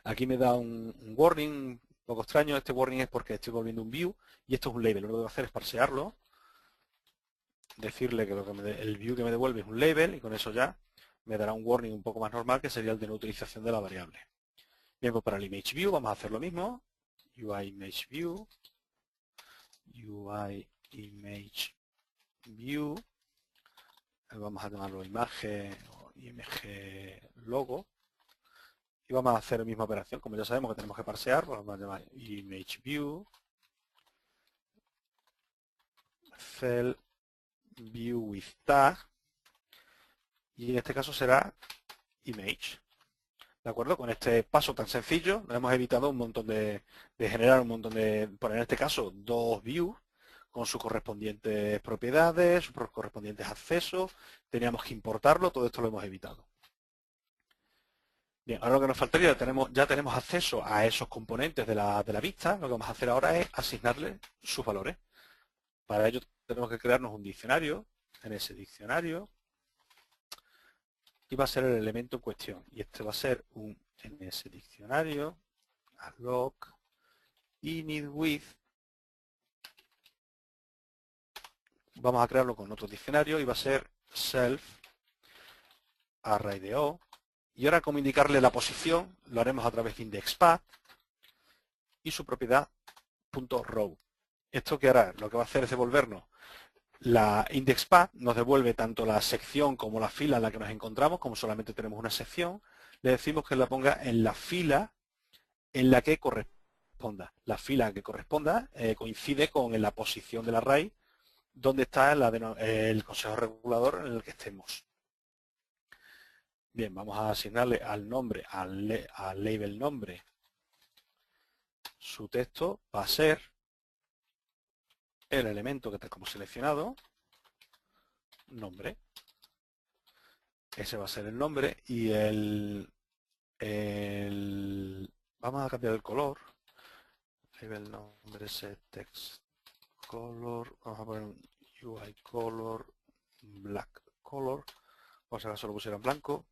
Aquí me da un warning un poco extraño. Este warning es porque estoy volviendo un view y esto es un label. Lo que debo hacer es parsearlo, decirle que el view que me devuelve es un label y con eso ya me dará un warning un poco más normal, que sería el de no utilización de la variable. Bien, pues para el image view vamos a hacer lo mismo. UI image view, UI image view, vamos a llamarlo imagen o img logo y vamos a hacer la misma operación. Como ya sabemos que tenemos que parsear, pues vamos a llamar image view cell view with tag y en este caso será image. ¿De acuerdo? Con este paso tan sencillo nos hemos evitado un montón de generar un montón de, poner en este caso, dos views con sus correspondientes propiedades, sus correspondientes accesos. Teníamos que importarlo, todo esto lo hemos evitado. Bien, ahora lo que nos faltaría, ya tenemos acceso a esos componentes de la vista. Lo que vamos a hacer ahora es asignarle sus valores. Para ello tenemos que crearnos un diccionario. En ese diccionario y va a ser el elemento en cuestión. Y este va a ser un ns diccionario alloc initWith. Vamos a crearlo con otro diccionario y va a ser self array_o. Y ahora, como indicarle la posición, lo haremos a través de indexpath y su propiedad .row. ¿Esto qué hará? Lo que va a hacer es devolvernos La index path nos devuelve tanto la sección como la fila en la que nos encontramos. Como solamente tenemos una sección, le decimos que la ponga en la fila en la que corresponda. La fila que corresponda coincide con la posición del array donde está el consejo regulador en el que estemos. Bien, vamos a asignarle al nombre, al label nombre, su texto va a ser el elemento que tenemos seleccionado, nombre. Ese va a ser el nombre y vamos a cambiar el color. Label nombre, set text color, vamos a poner un UI color, black color, por si acaso lo pusiera en blanco.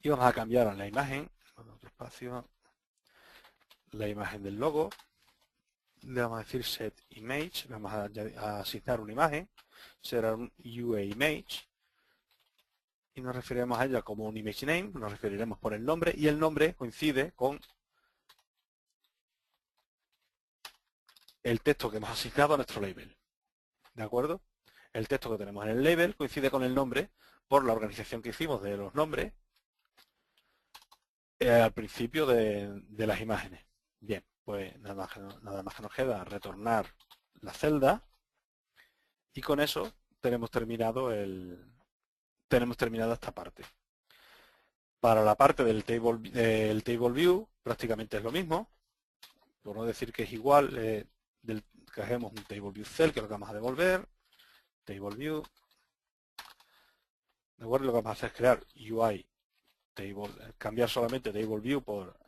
Y vamos a cambiar a la imagen, otro espacio, la imagen del logo. Le vamos a decir set image, vamos a asignar una imagen, será un UI image. Y nos referiremos a ella como un image name, nos referiremos por el nombre, y el nombre coincide con el texto que hemos asignado a nuestro label. ¿De acuerdo? El texto que tenemos en el label coincide con el nombre por la organización que hicimos de los nombres al principio de las imágenes. Bien, pues nada más que nos queda retornar la celda y con eso tenemos terminada esta parte. Para la parte del table view prácticamente es lo mismo, por no decir que es igual, cogemos un table view cell, que es lo que vamos a devolver, table view, de acuerdo, lo que vamos a hacer es crear UI table, cambiar solamente table view por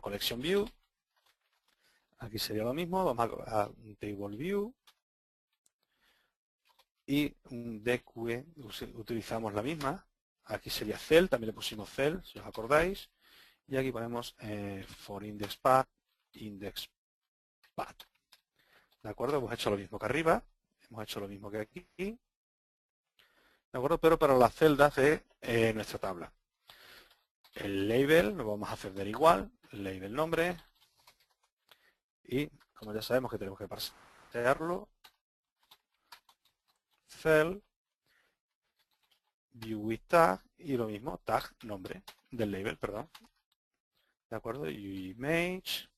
collection view. Aquí sería lo mismo, vamos a un table view y un DQE, utilizamos la misma. Aquí sería cell, también le pusimos cell, si os acordáis. Y aquí ponemos for index path, index path. ¿De acuerdo? Hemos hecho lo mismo que arriba, hemos hecho lo mismo que aquí. ¿De acuerdo? Pero para las celdas de nuestra tabla. El label lo vamos a hacer de igual, label nombre. Y como ya sabemos que tenemos que parsearlo, cell, view with tag y lo mismo, tag nombre del label, perdón. ¿De acuerdo? Image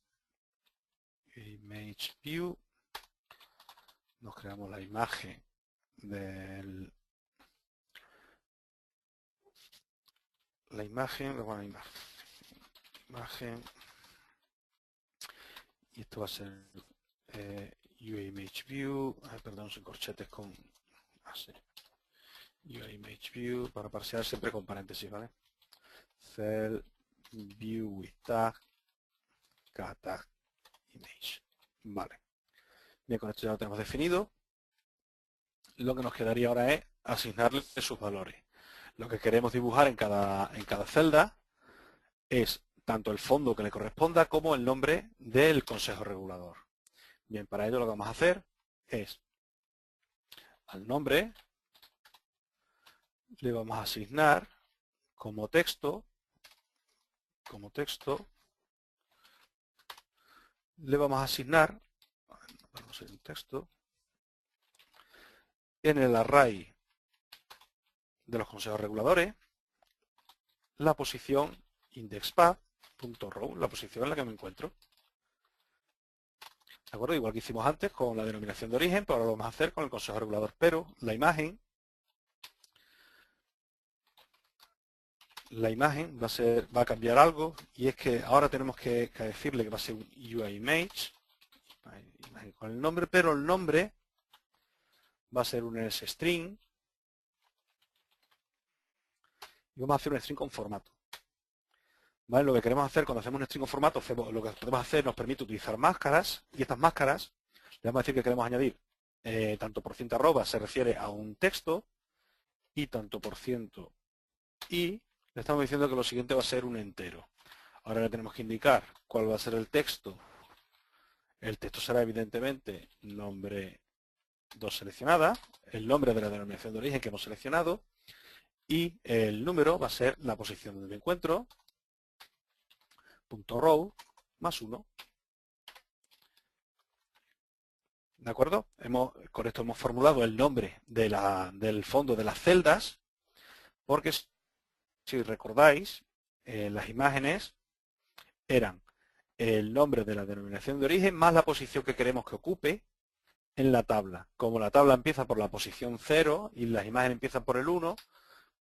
view. Nos creamos la imagen imagen y esto va a ser UIMageView, perdón, sin corchetes con así. UIMageView para parsear siempre con paréntesis, ¿vale? Cell view with tag tag image. Vale. Bien, con esto ya lo tenemos definido. Lo que nos quedaría ahora es asignarle sus valores. Lo que queremos dibujar en cada celda es tanto el fondo que le corresponda como el nombre del consejo regulador. Bien, para ello lo que vamos a hacer es al nombre le vamos a asignar como texto le vamos a asignar vamos a ir un texto en el array de los consejos reguladores la posición indexpath.row, la posición en la que me encuentro. ¿De acuerdo? Igual que hicimos antes con la denominación de origen, pero ahora lo vamos a hacer con el consejo regulador. Pero la imagen va a cambiar algo, y es que ahora tenemos que decirle que va a ser un UIImage con el nombre, pero el nombre va a ser un string y vamos a hacer un string con formato. ¿Vale? Lo que queremos hacer cuando hacemos un string con formato, lo que podemos hacer nos permite utilizar máscaras, y estas máscaras le vamos a decir que queremos añadir tanto %@ se refiere a un texto y tanto %, y le estamos diciendo que lo siguiente va a ser un entero. Ahora le tenemos que indicar cuál va a ser el texto. El texto será evidentemente nombre 2 seleccionada, el nombre de la denominación de origen que hemos seleccionado, y el número va a ser la posición donde me encuentro, .row más 1. ¿De acuerdo? Con esto hemos formulado el nombre del fondo de las celdas, porque si recordáis, las imágenes eran el nombre de la denominación de origen más la posición que queremos que ocupe en la tabla. Como la tabla empieza por la posición 0 y las imágenes empiezan por el 1,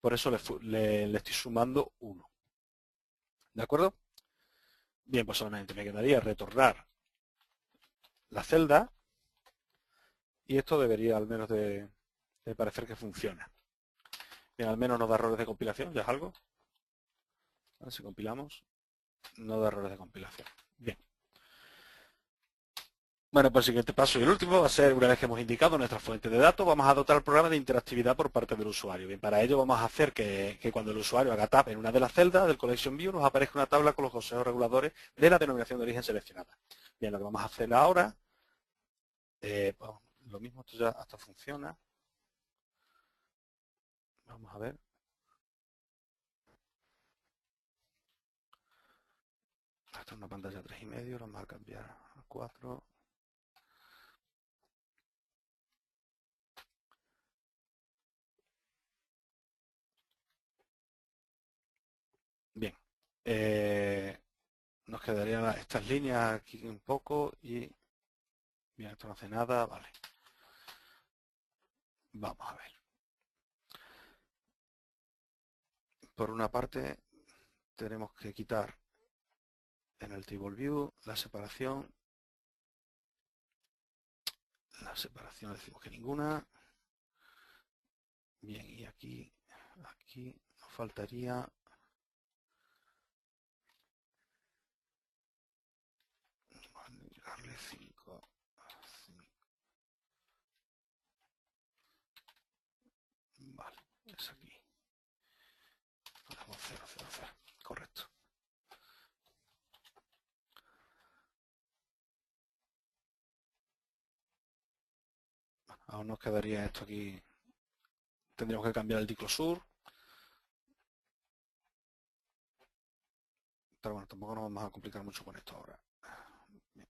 por eso le estoy sumando 1. ¿De acuerdo? Bien, pues solamente me quedaría retornar la celda y esto debería al menos de parecer que funciona. Bien, al menos no da errores de compilación, ya es algo. Si compilamos, no da errores de compilación. Bien. Bueno, pues el siguiente paso y el último va a ser, una vez que hemos indicado nuestra fuente de datos, vamos a dotar el programa de interactividad por parte del usuario. Bien, para ello vamos a hacer que cuando el usuario haga tab en una de las celdas del Collection View nos aparezca una tabla con los consejos reguladores de la denominación de origen seleccionada. Bien, lo que vamos a hacer ahora, pues, lo mismo, esto ya hasta funciona. Vamos a ver. Esta es una pantalla 3,5, lo vamos a cambiar a 4. Bien, nos quedarían estas líneas aquí un poco y bien, esto no hace nada, vale. Vamos a ver. Por una parte tenemos que quitar en el Table View la separación decimos que ninguna. Bien, y aquí nos faltaría darle 5. Vale, es aquí. Ponemos 0, 0, 0. Correcto. Bueno, aún nos quedaría esto aquí. Tendríamos que cambiar el diclosur. Pero bueno, tampoco nos vamos a complicar mucho con esto ahora. Bien.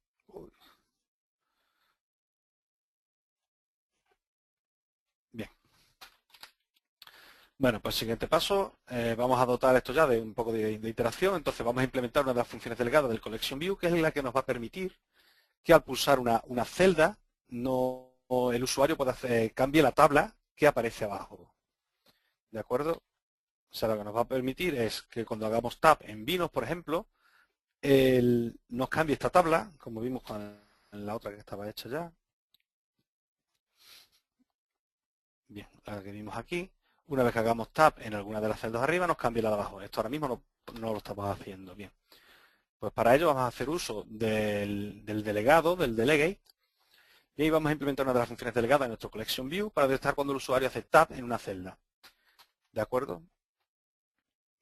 Bien. Bueno, pues siguiente paso, vamos a dotar esto ya de un poco de iteración, entonces vamos a implementar una de las funciones delegadas del Collection View, que es la que nos va a permitir que al pulsar una celda, el usuario pueda cambie la tabla que aparece abajo. ¿De acuerdo? O sea, lo que nos va a permitir es que cuando hagamos tab en vinos, por ejemplo, nos cambie esta tabla, como vimos en la otra que estaba hecha ya. Bien, la que vimos aquí. Una vez que hagamos tab en alguna de las celdas de arriba, nos cambia la de abajo. Esto ahora mismo no lo estamos haciendo. Bien. Pues para ello vamos a hacer uso del delegado, del delegate, y ahí vamos a implementar una de las funciones delegadas en nuestro Collection View para detectar cuando el usuario hace tab en una celda. ¿De acuerdo?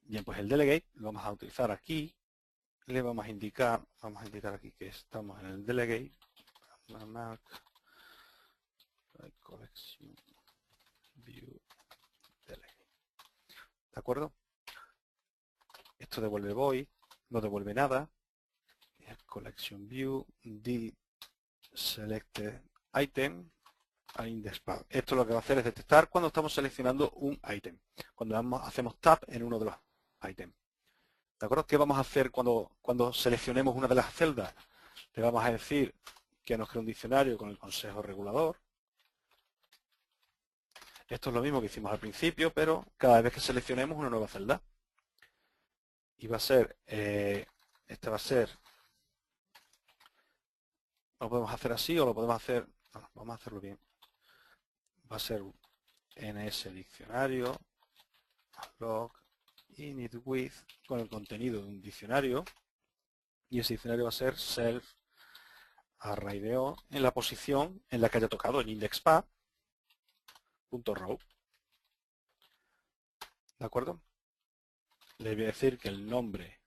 Bien, pues el delegate lo vamos a utilizar aquí. Le vamos a indicar aquí que estamos en el delegate. Collection View delegate. ¿De acuerdo? Esto devuelve void, no devuelve nada. Collection View, selected item, index path. Esto lo que va a hacer es detectar cuando estamos seleccionando un ítem, cuando hacemos tab en uno de los ítems. ¿De acuerdo? ¿Qué vamos a hacer cuando seleccionemos una de las celdas? Le vamos a decir que nos cree un diccionario con el consejo regulador. Esto es lo mismo que hicimos al principio, pero cada vez que seleccionemos una nueva celda. Y va a ser, este va a ser, lo podemos hacer así o lo podemos hacer, bueno, vamos a hacerlo bien. Va a ser ns diccionario, log, init with, con el contenido de un diccionario. Y ese diccionario va a ser self array de o en la posición en la que haya tocado el indexpath.row. ¿De acuerdo? Le voy a decir que el nombre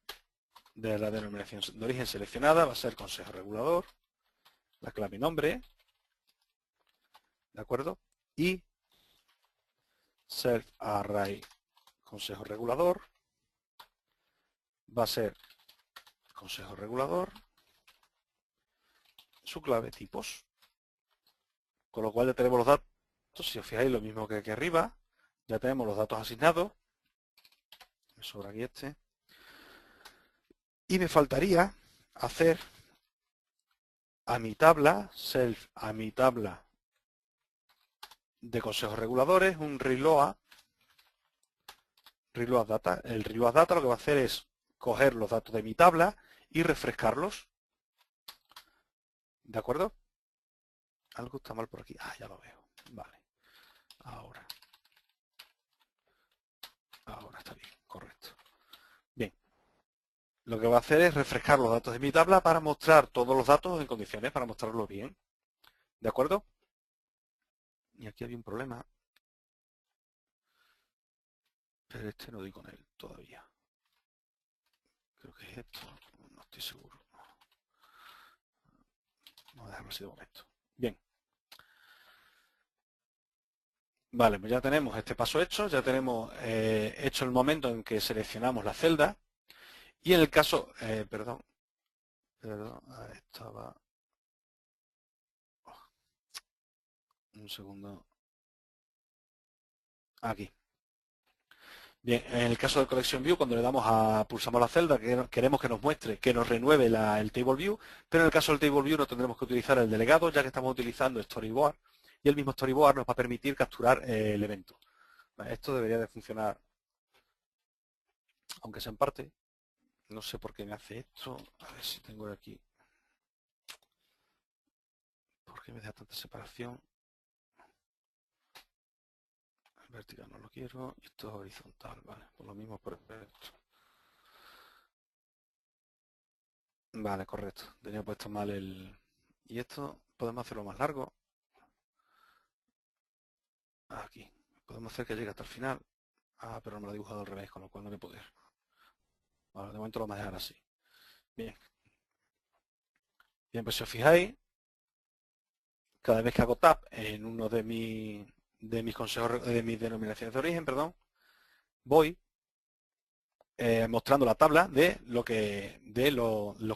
de la denominación de origen seleccionada va a ser consejo regulador, la clave nombre, ¿de acuerdo? Y self array consejo regulador va a ser consejo regulador, su clave tipos. Con lo cual ya tenemos los datos, si os fijáis, lo mismo que aquí arriba. Ya tenemos los datos asignados. Me sobra aquí este. Y me faltaría hacer a mi tabla, self, a mi tabla de consejos reguladores, un reload data. El reload data lo que va a hacer es coger los datos de mi tabla y refrescarlos. ¿De acuerdo? Algo está mal por aquí. Ah, ya lo veo. Vale. Ahora está bien, correcto. Bien. Lo que va a hacer es refrescar los datos de mi tabla para mostrar todos los datos en condiciones, para mostrarlo bien. ¿De acuerdo? Y aquí había un problema. Pero este no doy con él todavía. Creo que es esto. No estoy seguro. Vamos a dejarlo así de momento. Bien. Vale, pues ya tenemos este paso hecho. Ya tenemos hecho el momento en que seleccionamos la celda. Y en el caso... perdón, estaba... Un segundo. Aquí. Bien, en el caso de Collection View, cuando le damos a pulsamos la celda, queremos que nos muestre, que nos renueve el Table View, pero en el caso del Table View no tendremos que utilizar el delegado, ya que estamos utilizando Storyboard, y el mismo Storyboard nos va a permitir capturar el evento. Esto debería de funcionar, aunque sea en parte. No sé por qué me hace esto. A ver si tengo aquí. ¿Por qué me da tanta separación? Vertical no lo quiero, y esto es horizontal, vale, por lo mismo perfecto. Vale, correcto, tenía puesto mal el... Y esto podemos hacerlo más largo. Aquí, podemos hacer que llegue hasta el final. Ah, pero no me lo he dibujado al revés, con lo cual no voy a poder. Vale, de momento lo vamos a dejar así. Bien. Bien, pues si os fijáis, cada vez que hago tab en uno de mis consejos, de mis denominaciones de origen, perdón, voy mostrando la tabla de los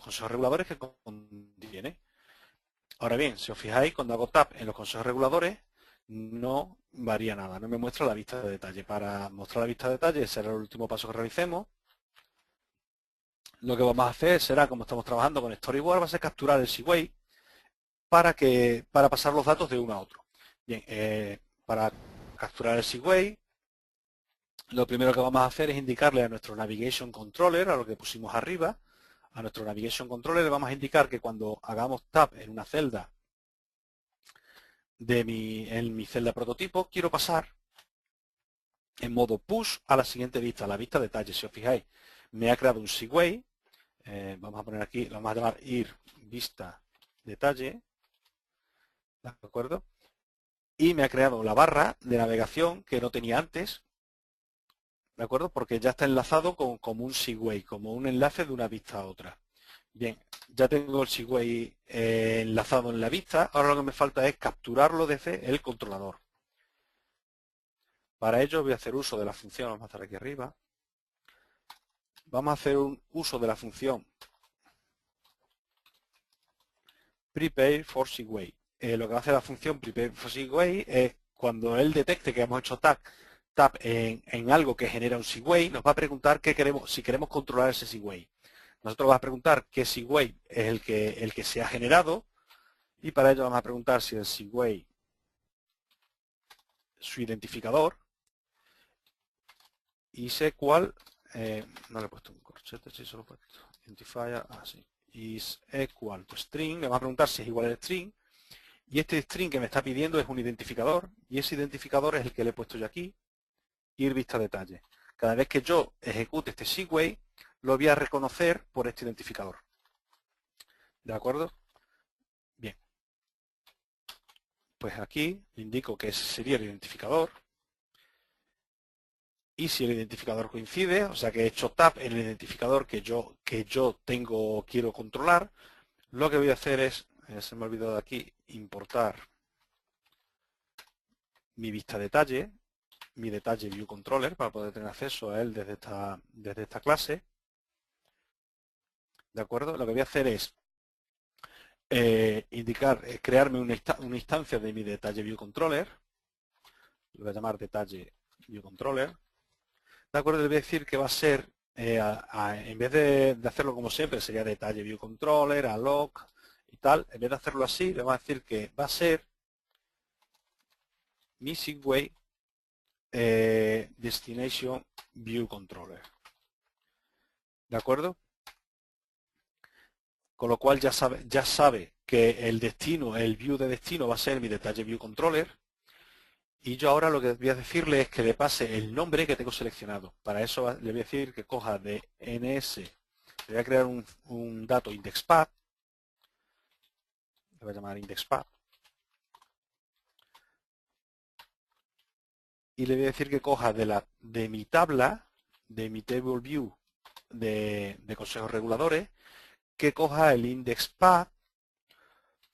consejos reguladores que contiene. Ahora bien, si os fijáis, cuando hago tab en los consejos reguladores, no varía nada, no me muestra la vista de detalle. Para mostrar la vista de detalle será el último paso que realicemos. Lo que vamos a hacer será, como estamos trabajando con Storyboard, va a ser capturar el Seaway para pasar los datos de uno a otro. Bien, para capturar el Seaway, lo primero que vamos a hacer es indicarle a nuestro Navigation Controller, a lo que pusimos arriba, a nuestro Navigation Controller le vamos a indicar que cuando hagamos tab en una celda en mi celda prototipo, quiero pasar en modo push a la siguiente vista, la vista detalle. Si os fijáis, me ha creado un Seaway. Vamos a poner aquí, lo vamos a llamar ir vista detalle. ¿De acuerdo? Y me ha creado la barra de navegación que no tenía antes. ¿De acuerdo? Porque ya está enlazado como un Seaway, como un enlace de una vista a otra. Bien, ya tengo el Seaway enlazado en la vista. Ahora lo que me falta es capturarlo desde el controlador. Para ello voy a hacer uso de la función, vamos a hacer aquí arriba. Vamos a hacer un uso de la función prepare for Seaway. Lo que va a hacer la función prepare for Seaway es cuando él detecte que hemos hecho tab en algo que genera un Seaway, nos va a preguntar qué queremos, si queremos controlar ese Seaway. Nosotros vamos a preguntar qué Seaway es el que se ha generado y para ello vamos a preguntar si el Seaway, su identificador, y sé cuál, no le he puesto un corchete, sí, solo he puesto identifier, así, is equal to string, le vamos a preguntar si es igual al string, y este string que me está pidiendo es un identificador, y ese identificador es el que le he puesto yo aquí, ir vista detalle. Cada vez que yo ejecute este Seaway, lo voy a reconocer por este identificador. ¿De acuerdo? Bien. Pues aquí le indico que ese sería el identificador. Y si el identificador coincide, o sea que he hecho tab en el identificador que yo quiero controlar, lo que voy a hacer es, se me ha olvidado de aquí, importar mi vista detalle, mi detalle view controller para poder tener acceso a él desde esta clase. ¿De acuerdo? Lo que voy a hacer es crearme una instancia de mi detalle view controller. Lo voy a llamar detalle view controller. De acuerdo, le voy a decir que va a ser, en vez de hacerlo como siempre, sería detalle view controller, alloc y tal. En vez de hacerlo así, le vamos a decir que va a ser missing way destination view controller. ¿De acuerdo? Con lo cual ya sabe que el destino, el view de destino va a ser mi detalle view controller. Y yo ahora lo que voy a decirle es que le pase el nombre que tengo seleccionado. Para eso le voy a decir que coja de NS, le voy a crear un dato indexPath, le voy a llamar indexPath, y le voy a decir que coja de mi tabla, de mi table view de consejos reguladores, que coja el indexPath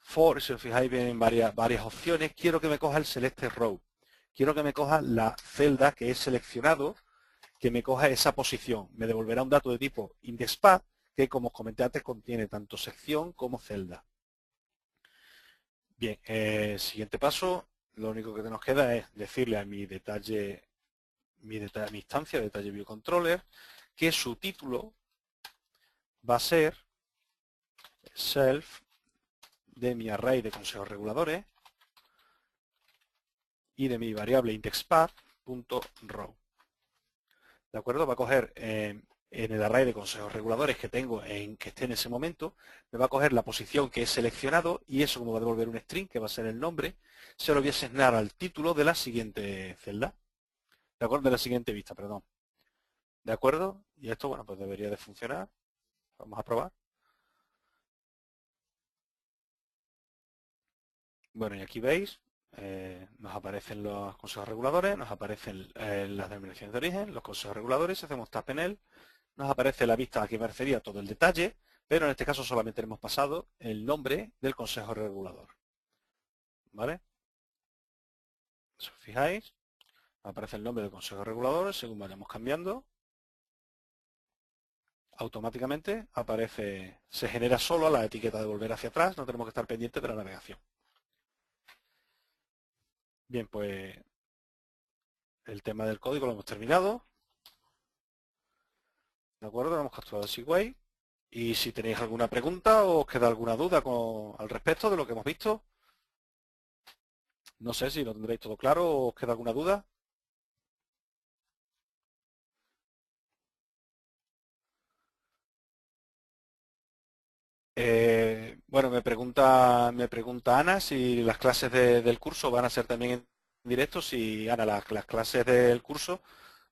for, si os fijáis bien en varias opciones, quiero que me coja el selected row. Quiero que me coja la celda que he seleccionado, que me coja esa posición. Me devolverá un dato de tipo indexPath, que como os comenté antes contiene tanto sección como celda. Bien, siguiente paso, lo único que nos queda es decirle a mi instancia de detalle view controller que su título va a ser self de mi array de consejos reguladores y de mi variable indexPath.row. ¿De acuerdo? Va a coger en el array de consejos reguladores que tengo que esté en ese momento, me va a coger la posición que he seleccionado y eso, como va a devolver un string, que va a ser el nombre, se lo voy a asignar al título de la siguiente celda. ¿De acuerdo? De la siguiente vista, perdón. ¿De acuerdo? Y esto, bueno, pues debería de funcionar. Vamos a probar. Bueno, y aquí veis, nos aparecen los consejos reguladores, nos aparecen las denominaciones de origen, los consejos reguladores, si hacemos tap en él, nos aparece la vista que merecería todo el detalle, pero en este caso solamente hemos pasado el nombre del consejo regulador. ¿Vale? Si os fijáis, aparece el nombre del consejo regulador, según vayamos cambiando, automáticamente se genera solo la etiqueta de volver hacia atrás, no tenemos que estar pendientes de la navegación. Bien, pues el tema del código lo hemos terminado. ¿De acuerdo? Lo hemos capturado el Seaway. Y si tenéis alguna pregunta o os queda alguna duda al respecto de lo que hemos visto, no sé si lo tendréis todo claro o os queda alguna duda. Bueno, me pregunta Ana si las clases del curso van a ser también en directo. Si, Ana, las clases del curso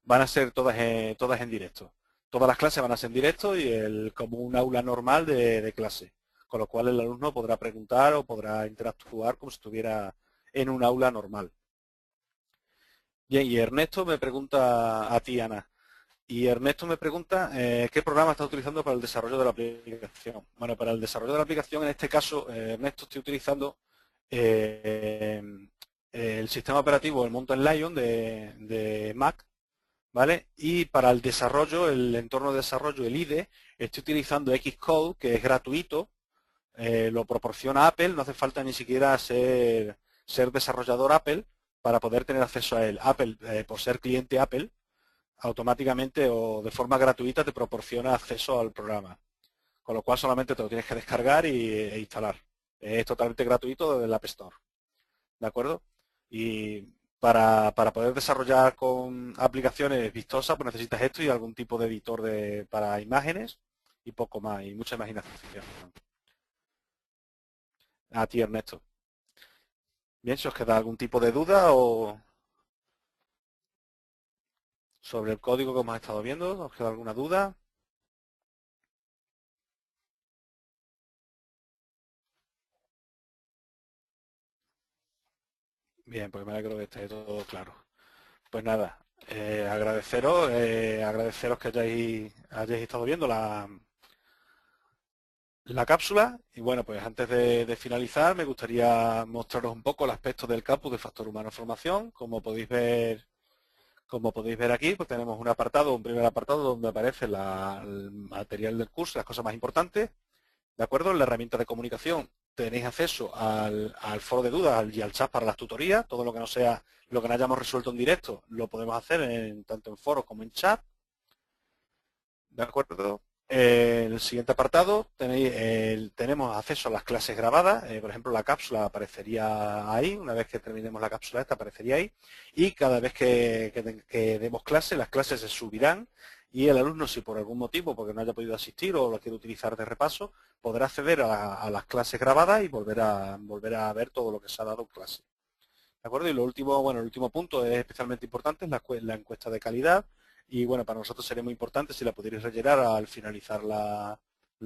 van a ser todas en directo. Todas las clases van a ser en directo y como un aula normal de clase. Con lo cual el alumno podrá preguntar o podrá interactuar como si estuviera en un aula normal. Bien, y Ernesto me pregunta a ti, Ana. Y Ernesto me pregunta qué programa está utilizando para el desarrollo de la aplicación. Bueno, para el desarrollo de la aplicación, en este caso, Ernesto, estoy utilizando el sistema operativo, el Mountain Lion de Mac, ¿vale? Y para el desarrollo, el entorno de desarrollo, el IDE, estoy utilizando Xcode, que es gratuito, lo proporciona Apple, no hace falta ni siquiera ser desarrollador Apple para poder tener acceso a él. Apple, por ser cliente Apple, automáticamente o de forma gratuita te proporciona acceso al programa. Con lo cual solamente te lo tienes que descargar e instalar. Es totalmente gratuito desde el App Store. ¿De acuerdo? Y para poder desarrollar con aplicaciones vistosas, pues necesitas esto y algún tipo de editor para imágenes y poco más, y mucha imaginación. A ti, Ernesto. Bien, si os queda algún tipo de duda o sobre el código que hemos estado viendo, ¿os queda alguna duda? Bien, pues me alegro que esté todo claro. Pues nada, agradeceros que hayáis estado viendo la cápsula. Y bueno, pues antes de finalizar, me gustaría mostraros un poco el aspecto del campus de Factor Humano Formación. Como podéis ver aquí, pues tenemos un primer apartado donde aparece el material del curso, las cosas más importantes. ¿De acuerdo? En la herramienta de comunicación tenéis acceso al foro de dudas y al chat para las tutorías. Todo lo que no sea, lo que no hayamos resuelto en directo, lo podemos hacer tanto en foro como en chat. ¿De acuerdo? El siguiente apartado, tenemos acceso a las clases grabadas. Por ejemplo, la cápsula aparecería ahí. Una vez que terminemos la cápsula esta, aparecería ahí. Y cada vez que demos clase, las clases se subirán y el alumno, si por algún motivo, porque no haya podido asistir o lo quiere utilizar de repaso, podrá acceder a las clases grabadas y volver a ver todo lo que se ha dado en clase. ¿De acuerdo? Y lo último, bueno, el último punto es especialmente importante, es la encuesta de calidad. Y bueno, para nosotros sería muy importante si la pudierais rellenar al finalizar la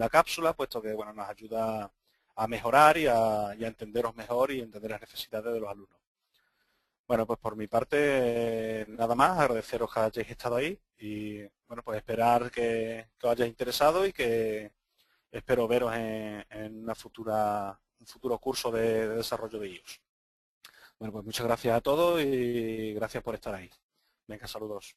cápsula, puesto que bueno, nos ayuda a mejorar y a entenderos mejor y entender las necesidades de los alumnos. Bueno, pues por mi parte, nada más, agradeceros que hayáis estado ahí y bueno, pues esperar que os hayáis interesado y que espero veros en un futuro curso de desarrollo de iOS. Bueno, pues muchas gracias a todos y gracias por estar ahí. Venga, saludos.